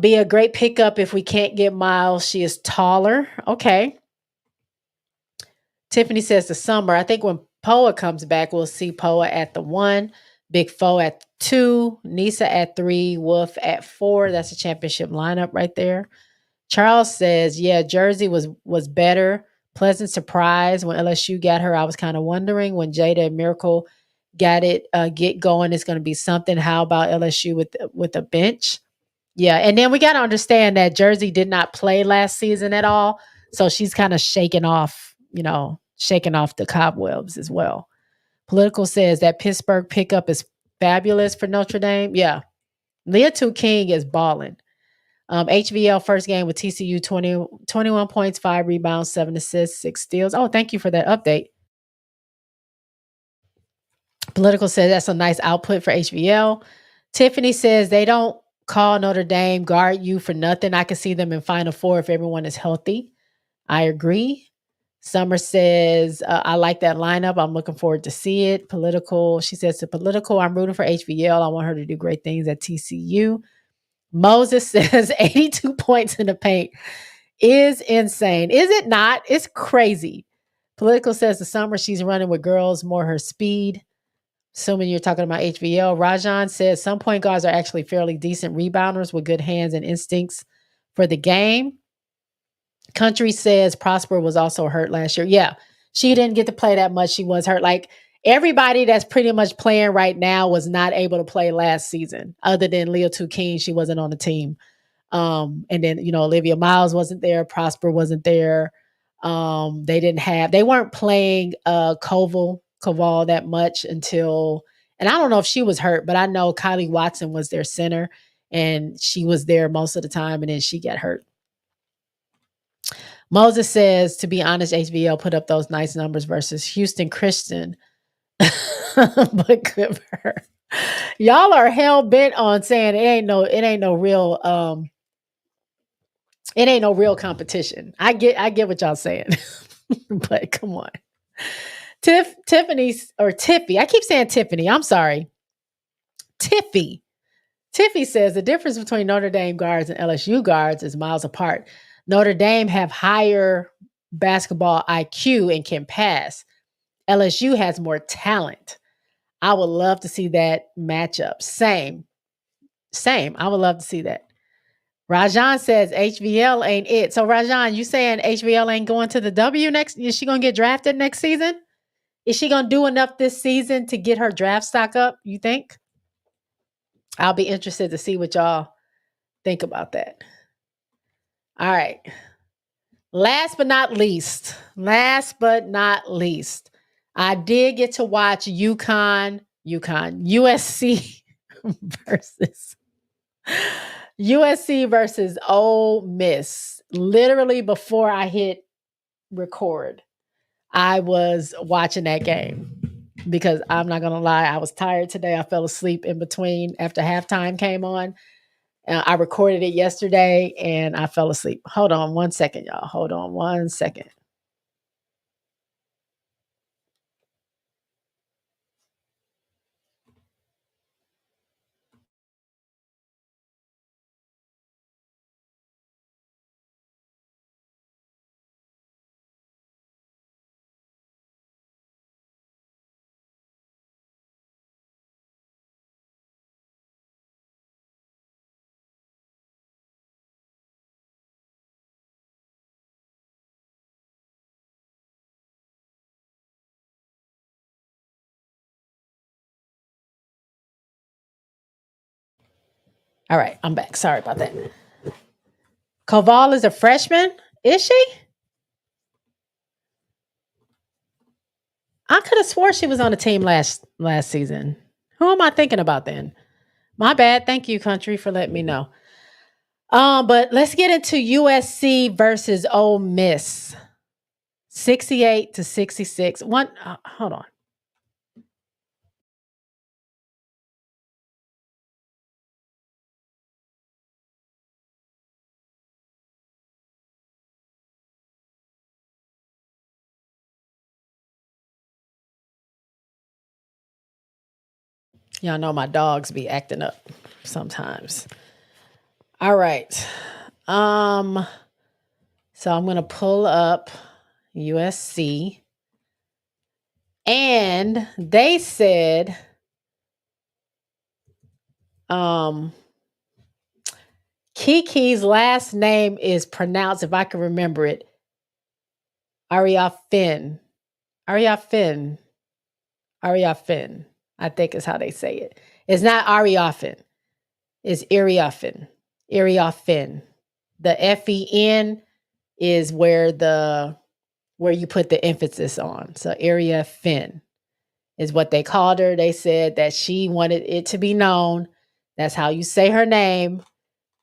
Be a great pickup if we can't get Miles. She is taller. Okay. Tiffany says the summer. I think when Poa comes back, we'll see Poa at the 1, Big Foe at 2, Nisa at 3, Wolf at 4. That's a championship lineup right there. Charles says, yeah, Jersey was better. Pleasant surprise when LSU got her. I was kind of wondering when Jada and Miracle get going. It's going to be something. How about LSU with a bench? Yeah, and then we got to understand that Jersey did not play last season at all, so she's kind of shaking off the cobwebs as well. Political says that Pittsburgh pickup is fabulous for Notre Dame. Yeah, Leah King is balling. HVL first game with TCU 21 points, 5 rebounds, 7 assists, 6 steals. Oh, thank you for that update. Political says that's a nice output for HVL. Tiffany says they don't call Notre Dame guard you for nothing. I can see them in Final Four if everyone is healthy. I agree. Summer says, I like that lineup. I'm looking forward to see it. Political, she says to Political, I'm rooting for HVL. I want her to do great things at TCU. Moses says 82 points in the paint is insane. Is it not? It's crazy. Political says the summer she's running with girls, more her speed. Assuming you're talking about HVL. Rajan says some point guards are actually fairly decent rebounders with good hands and instincts for the game. Country says Prosper was also hurt last year. Yeah, she didn't get to play that much. She was hurt. Like everybody that's pretty much playing right now was not able to play last season, other than Leah Tukeen. She wasn't on the team. And then, Olivia Miles wasn't there. Prosper wasn't there. They weren't playing Koval that much until, and I don't know if she was hurt, but I know Kylie Watson was their center and she was there most of the time and then she got hurt. Moses says, to be honest, HVL put up those nice numbers versus Houston Christian, but good for her. Y'all are hell bent on saying it ain't no real competition. I get what y'all saying, but come on. Tiffany. I keep saying Tiffany. I'm sorry. Tiffy says the difference between Notre Dame guards and LSU guards is miles apart. Notre Dame have higher basketball IQ and can pass. LSU has more talent. I would love to see that matchup. Same. I would love to see that. Rajan says HVL ain't it. So Rajan, you saying HVL ain't going to the W next? Is she going to get drafted next season? Is she going to do enough this season to get her draft stock up, you think? I'll be interested to see what y'all think about that. All right. Last but not least, I did get to watch USC versus Ole Miss. Literally before I hit record, I was watching that game because I'm not going to lie, I was tired today. I fell asleep in between after halftime came on. I recorded it yesterday and I fell asleep. Hold on one second, y'all. Hold on one second. All right, I'm back. Sorry about that. Koval is a freshman? Is she? I could have swore she was on the team last season. Who am I thinking about then? My bad. Thank you, country, for letting me know. But let's get into USC versus Ole Miss. 68-66. Hold on. Y'all know my dogs be acting up sometimes. All right. So I'm gonna pull up USC. And they said, Kiki's last name is pronounced, if I can remember it, Ariafin. Ariafin. Ariafin, I think is how they say it. It's not Ariafin. It's Iriafin. Iriafin. The FEN is where you put the emphasis on. So Iriafin is what they called her. They said that she wanted it to be known. That's how you say her name.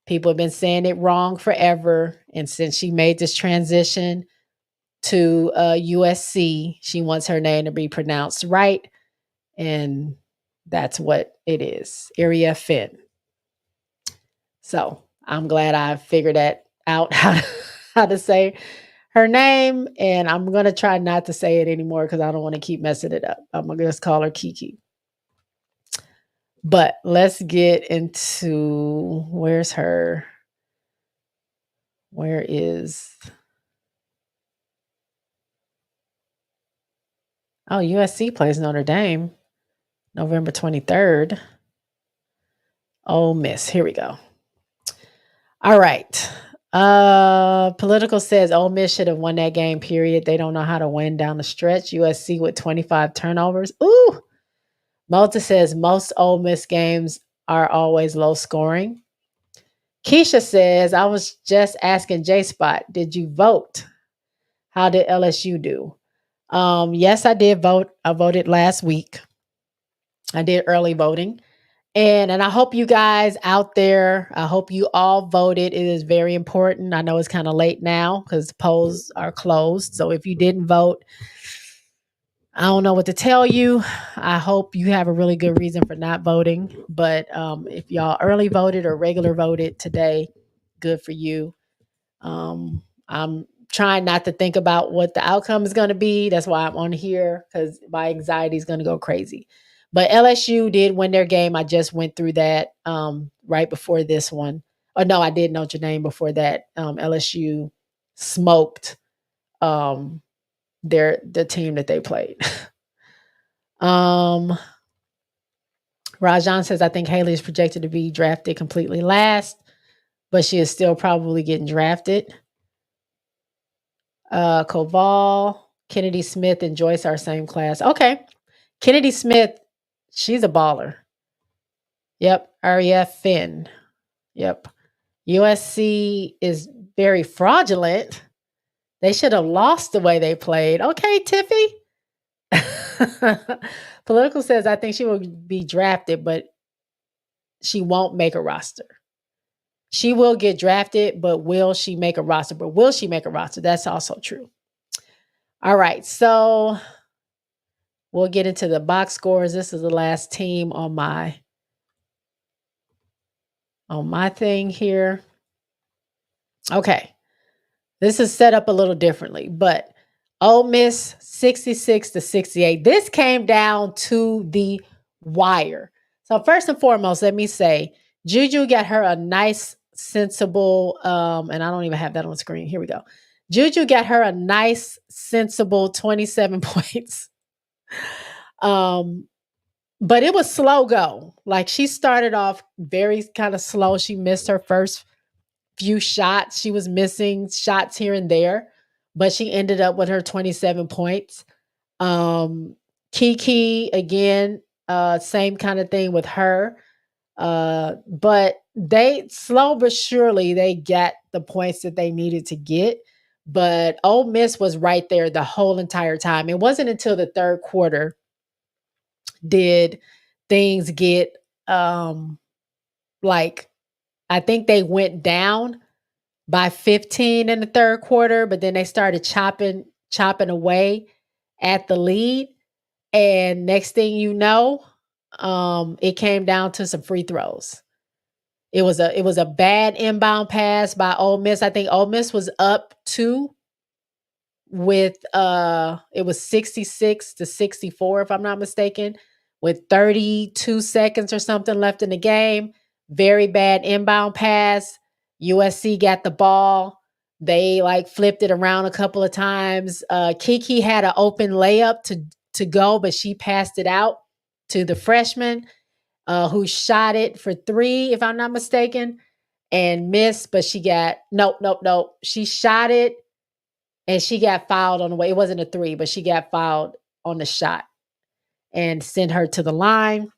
People have been saying it wrong forever. And since she made this transition to USC, she wants her name to be pronounced right. And that's what it is. Area Finn. So I'm glad I figured that out how to say her name. And I'm going to try not to say it anymore because I don't want to keep messing it up. I'm going to just call her Kiki. But let's get into where is USC plays Notre Dame November 23rd. Ole Miss. Here we go. All right. Political says Ole Miss should have won that game, period. They don't know how to win down the stretch. USC with 25 turnovers. Ooh. Malta says most Ole Miss games are always low scoring. Keisha says, I was just asking JSpot, did you vote? How did LSU do? Yes, I did vote. I voted last week. I did early voting. And I hope you guys out there, I hope you all voted. It is very important. I know it's kind of late now because the polls are closed. So if you didn't vote, I don't know what to tell you. I hope you have a really good reason for not voting. But if y'all early voted or regular voted today, good for you. I'm trying not to think about what the outcome is going to be. That's why I'm on here because my anxiety is going to go crazy. But LSU did win their game. I just went through that right before this one. Oh no, I did Notre Dame before that. LSU smoked the team that they played. Rajan says, I think Haley is projected to be drafted completely last, but she is still probably getting drafted. Koval, Kennedy Smith, and Joyce are same class. Okay. Kennedy Smith, she's a baller. Yep. REF Finn. Yep. USC is very fraudulent. They should have lost the way they played. Okay, Tiffy. Political says, I think she will be drafted, but she won't make a roster. She will get drafted, but will she make a roster? But will she make a roster? That's also true. All right. So we'll get into the box scores. This is the last team on my thing here. Okay. This is set up a little differently, but Ole Miss 66-68. This came down to the wire. So first and foremost, let me say, Juju got her a nice, sensible, and I don't even have that on the screen. Here we go. Juju got her a nice, sensible 27 points. But it was slow go. Like she started off very kind of slow. She missed her first few shots. She was missing shots here and there, but she ended up with her 27 points. Kiki, again, same kind of thing with her. But they slow but surely they get the points that they needed to get. But Ole Miss was right there the whole entire time. It wasn't until the third quarter did things get like, I think they went down by 15 in the third quarter, but then they started chopping away at the lead. And next thing you know, it came down to some free throws. It was a bad inbound pass by Ole Miss. I think Ole Miss was up 2 with it was 66-64 if I'm not mistaken, with 32 seconds or something left in the game. Very bad inbound pass. USC got the ball. They like flipped it around a couple of times. Kiki had an open layup to go, but she passed it out to the freshman who shot it for 3 if I'm not mistaken and missed, but she got nope. She shot it and she got fouled on the way. It wasn't a 3, but she got fouled on the shot and sent her to the line.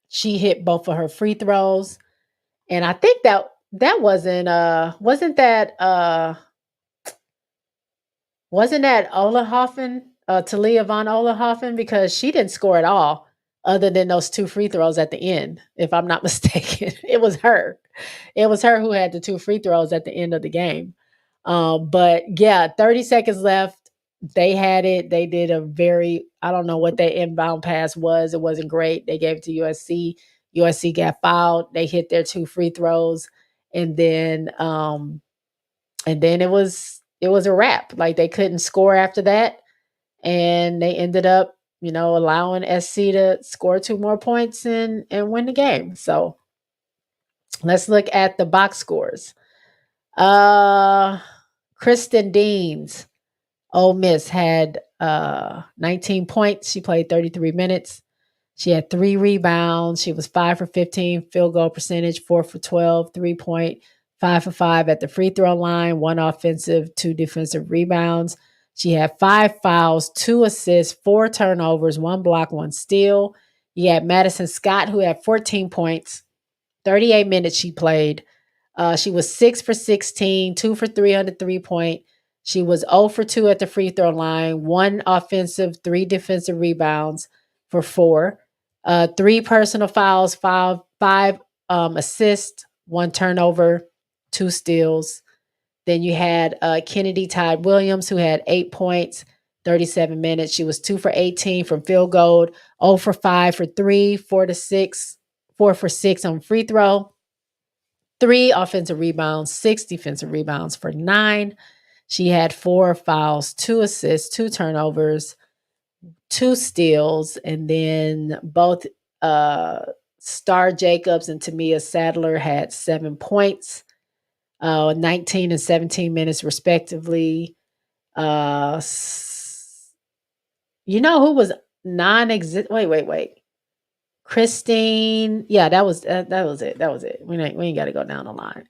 She hit both of her free throws. And I think that wasn't that Olahoffen, Talia von Olahoffen, because she didn't score at all other than those 2 free throws at the end, if I'm not mistaken. It was her. It was her who had the 2 free throws at the end of the game. But yeah, 30 seconds left. They had it. They did I don't know what their inbound pass was. It wasn't great. They gave it to USC. USC got fouled. They hit their 2 free throws. And then it was a wrap. Like they couldn't score after that. And they ended up, allowing SC to score 2 more points and win the game. So let's look at the box scores. Kristen Deans, Ole Miss, had 19 points. She played 33 minutes. She had 3 rebounds. She was 5 for 15 field goal percentage, 4 for 12, 3-point, 5 for 5 at the free throw line, 1 offensive, 2 defensive rebounds. She had 5 fouls, 2 assists, 4 turnovers, 1 block, 1 steal. You had Madison Scott, who had 14 points, 38 minutes she played. She was 6 for 16, 2 for 3 on the 3-point. She was 0 for 2 at the free throw line, 1 offensive, 3 defensive rebounds for 4. 3 personal fouls, 5 assists, 1 turnover, 2 steals. Then you had Kennedy Tide Williams, who had 8 points, 37 minutes. She was 2 for 18 from field goal, 0 for 5 for 3, 4 for 6 on free throw, 3 offensive rebounds, 6 defensive rebounds for 9. She had 4 fouls, 2 assists, 2 turnovers, 2 steals, and then both Star Jacobs and Tamia Sadler had 7 points, 19 and 17 minutes respectively. You know who was non-existent? Wait. Christine. Yeah, that was it. We ain't got to go down the line.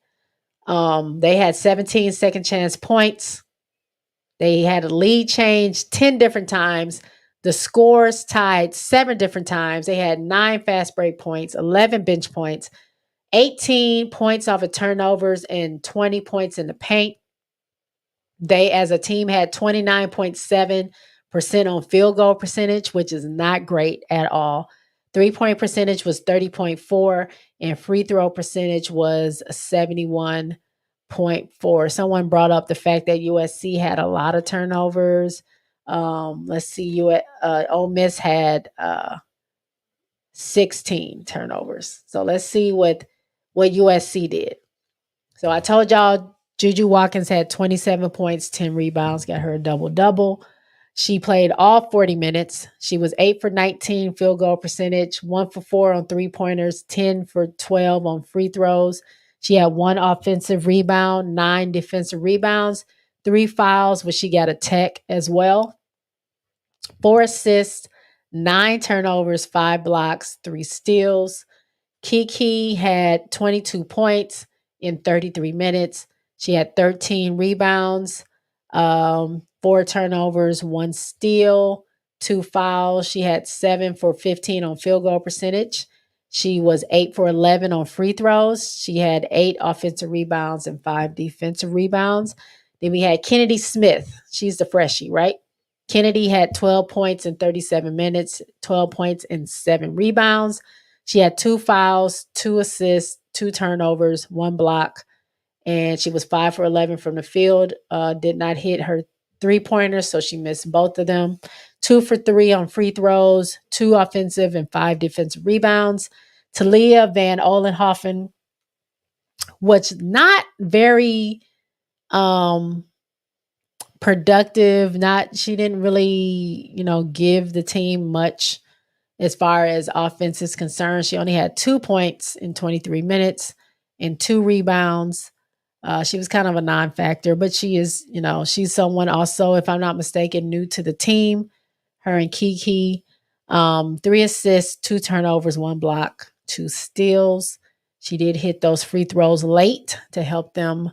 They had 17 second chance points. They had a lead change 10 different times. The scores tied 7 different times. They had 9 fast break points, 11 bench points, 18 points off of turnovers, and 20 points in the paint. They, as a team, had 29.7% on field goal percentage, which is not great at all. 3-point percentage was 30.4, and free throw percentage was 71.4. Someone brought up the fact that USC had a lot of turnovers. Let's see, Ole Miss had 16 turnovers. So let's see what USC did. So I told y'all Juju Watkins had 27 points, 10 rebounds, got her a double-double. She played all 40 minutes. She was 8 for 19 field goal percentage, 1 for 4 on 3-pointers, 10 for 12 on free throws. She had 1 offensive rebound, 9 defensive rebounds, 3 fouls, but she got a tech as well. 4 assists, 9 turnovers, 5 blocks, 3 steals. Kiki had 22 points in 33 minutes. She had 13 rebounds, 4 turnovers, 1 steal, 2 fouls. She had 7 for 15 on field goal percentage. She was 8 for 11 on free throws. She had 8 offensive rebounds and 5 defensive rebounds. Then we had Kennedy Smith. She's the freshie, right? Kennedy had 12 points in 37 minutes, 12 points and 7 rebounds. She had 2 fouls, 2 assists, 2 turnovers, 1 block, and she was 5 for 11 from the field. Did not hit her 3-pointers, so she missed both of them. 2 for 3 on free throws, 2 offensive and 5 defensive rebounds. Talia Van Olenhoffen was not very productive. She didn't really, give the team much as far as offense is concerned. She only had 2 points in 23 minutes and 2 rebounds. She was kind of a non-factor, but she is, she's someone also, if I'm not mistaken, new to the team. Her and Kiki, 3 assists, 2 turnovers, 1 block, 2 steals. She did hit those free throws late to help them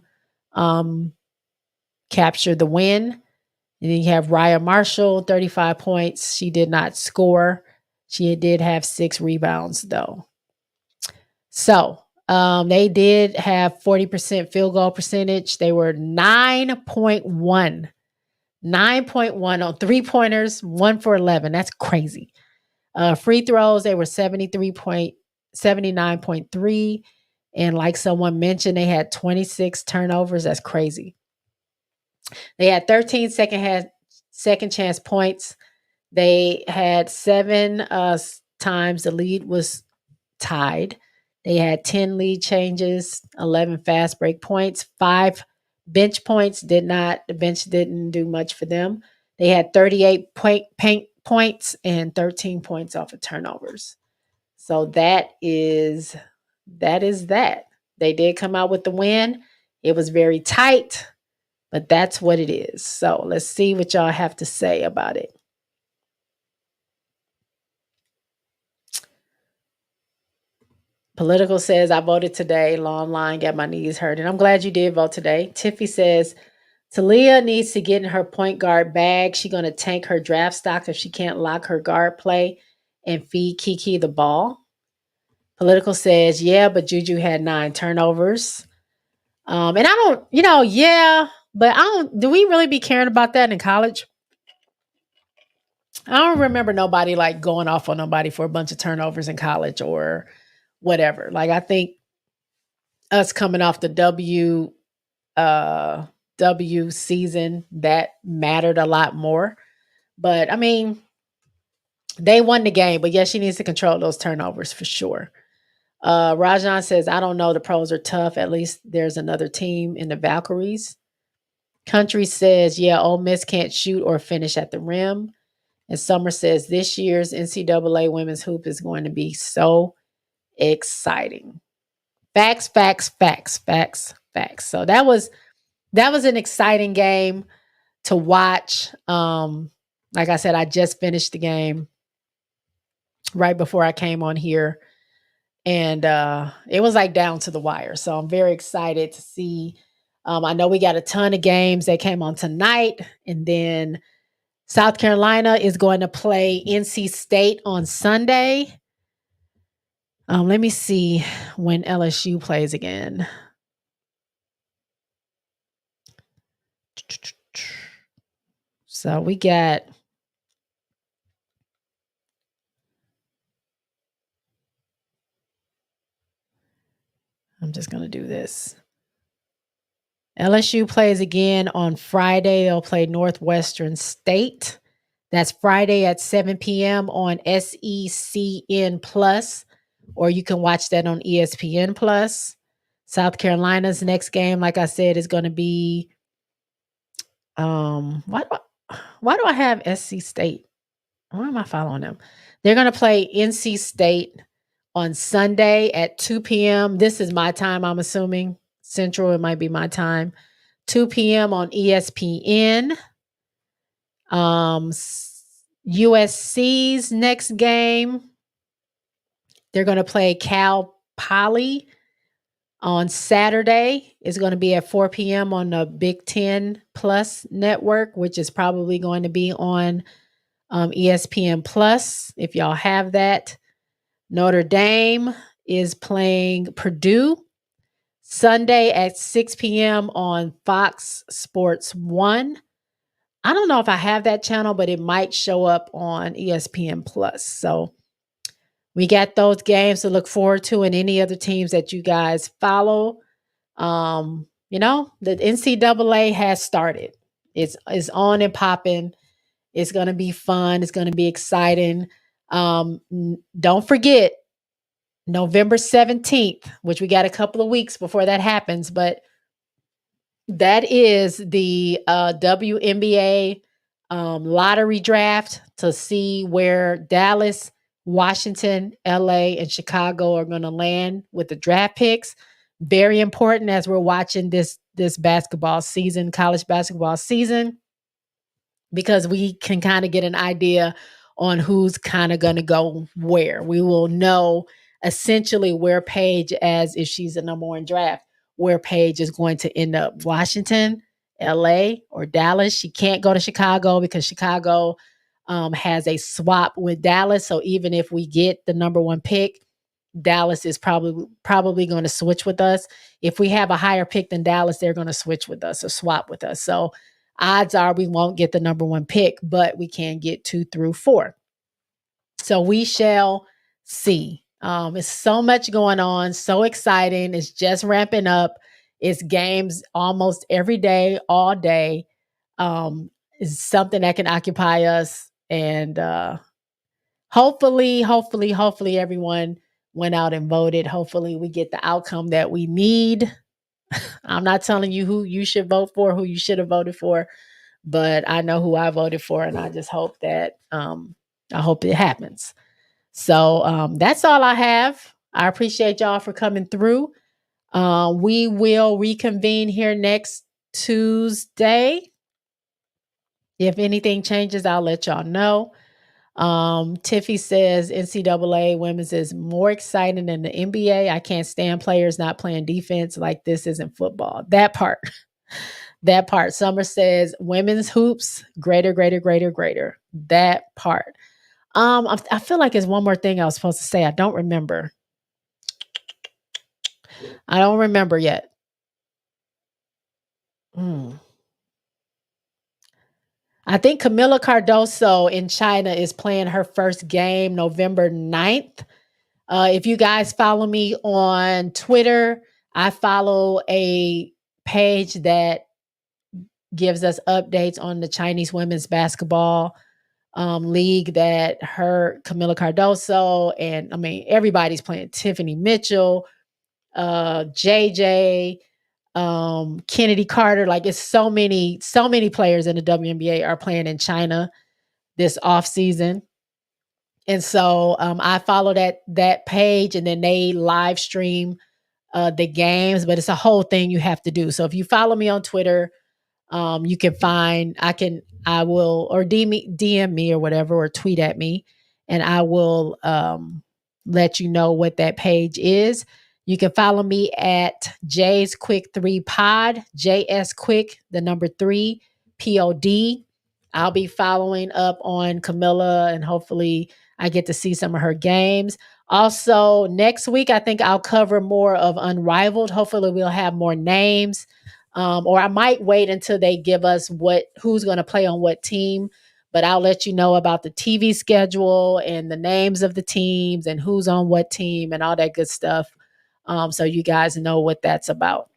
capture the win. And then you have Raya Marshall, 35 points. She did not score. She did have 6 rebounds, though. So they did have 40% field goal percentage. They were 9.1. 9.1 on 3-pointers, 1 for 11. That's crazy. Free throws, they were 79.3. And like someone mentioned, they had 26 turnovers. That's crazy. They had 13 second chance points. They had 7 times the lead was tied. They had 10 lead changes, 11 fast break points, 5 bench points. The bench didn't do much for them. They had 38 paint points and 13 points off of turnovers. So that is that. They did come out with the win. It was very tight, but that's what it is. So let's see what y'all have to say about it. Political says, I voted today. Long line, got my knees hurt. And I'm glad you did vote today. Tiffy says, Talia needs to get in her point guard bag. She's going to tank her draft stock if she can't lock her guard play and feed Kiki the ball. Political says, yeah, but Juju had 9 turnovers. And I don't, but do we really be caring about that in college? I don't remember nobody like going off on nobody for a bunch of turnovers in college or whatever. Like, I think us coming off the W season, that mattered a lot more. But I mean, they won the game, but yes, she needs to control those turnovers for sure. Rajan says, I don't know. The pros are tough. At least there's another team in the Valkyries. Country says, yeah, Ole Miss can't shoot or finish at the rim. And Summer says, this year's NCAA women's hoop is going to be so exciting. Facts. So that was an exciting game to watch. Like I said, I just finished the game right before I came on here. And it was like down to the wire. So I'm very excited to see. I know we got a ton of games that came on tonight. And then South Carolina is going to play NC State on Sunday. Let me see when LSU plays again. So we got I'm just going to do this. LSU plays again on Friday. They'll play Northwestern State. That's Friday at 7 p.m. on SECN Plus, or you can watch that on ESPN Plus. South Carolina's next game, like I said, is going to be why do I have SC State? Why am I following them? They're going to play NC State on Sunday at 2 p.m. This is my time, I'm assuming. Central, it might be my time. 2 p.m. on ESPN. USC's next game, they're going to play Cal Poly on Saturday. It's going to be at 4 p.m. on the Big Ten Plus network, which is probably going to be on ESPN Plus, if y'all have that. Notre Dame is playing Purdue Sunday at 6 p.m. on Fox Sports 1. I don't know if I have that channel, but it might show up on ESPN Plus. So we got those games to look forward to, and any other teams that you guys follow. The NCAA has started. It's on and popping. It's going to be fun. It's going to be exciting. Don't forget November 17th, which we got a couple of weeks before that happens, but that is the WNBA lottery draft to see where Dallas, Washington, LA, and Chicago are going to land with the draft picks. Very important as we're watching this basketball season, college basketball season, because we can kind of get an idea on who's kind of going to go where. We will know essentially where Paige, as if she's the number one draft, where Paige is going to end up. Washington, LA, or Dallas. She can't go to Chicago because Chicago has a swap with Dallas. So even if we get the number one pick, Dallas is probably going to switch with us. If we have a higher pick than Dallas, they're going to switch with us or swap with us. So odds are we won't get the number one pick, but we can get 2 through 4. So we shall see. It's so much going on, so exciting. It's just ramping up. It's games almost every day, all day. It's something that can occupy us. And hopefully everyone went out and voted. Hopefully we get the outcome that we need. I'm not telling you who you should vote for, who you should have voted for, but I know who I voted for, and I just hope that I hope it happens. So that's all I have. I appreciate y'all for coming through. We will reconvene here next Tuesday. If anything changes, I'll let y'all know. Tiffy says NCAA women's is more exciting than the NBA. I can't stand players not playing defense like this isn't football. That part. That part. Summer says women's hoops greater. That part. I feel like there's one more thing I was supposed to say. I don't remember. Yet. I think Camila Cardoso in China is playing her first game November 9th. If you guys follow me on Twitter, I follow a page that gives us updates on the Chinese women's basketball league that Camila Cardoso, and I mean, everybody's playing. Tiffany Mitchell, JJ, Kennedy Carter. Like, it's so many players in the WNBA are playing in China this off season. And so I follow that page, and then they live stream the games, but it's a whole thing you have to do. So if you follow me on Twitter, you can find, I will, or DM me or whatever, or tweet at me, and I will let you know what that page is. You can follow me at J's Quick 3 Pod, JS Quick, the number 3 POD. I'll be following up on Camilla, and hopefully I get to see some of her games. Also, next week, I think I'll cover more of Unrivaled. Hopefully we'll have more names. Or I might wait until they give us who's going to play on what team, but I'll let you know about the TV schedule and the names of the teams and who's on what team and all that good stuff. So you guys know what that's about.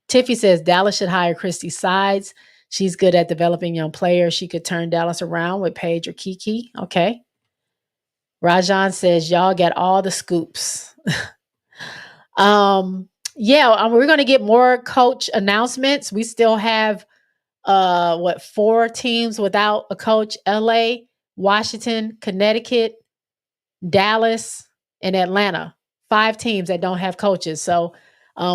Tiffy says Dallas should hire Christy Sides. She's good at developing young players. She could turn Dallas around with Paige or Kiki. Okay. Rajan says y'all get all the scoops. We're going to get more coach announcements. We still have 4 teams without a coach: LA, Washington, Connecticut, Dallas, and Atlanta. 5 teams that don't have coaches. So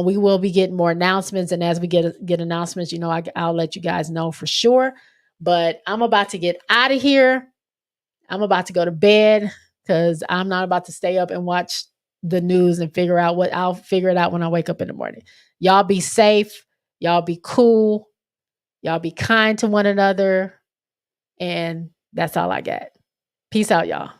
we will be getting more announcements, and as we get announcements, I'll let you guys know for sure. But I'm about to get out of here. I'm about to go to bed because I'm not about to stay up and watch the news and figure out what I'll figure it out when I wake up in the morning. Y'all be safe. Y'all be cool. Y'all be kind to one another. And that's all I got. Peace out, y'all.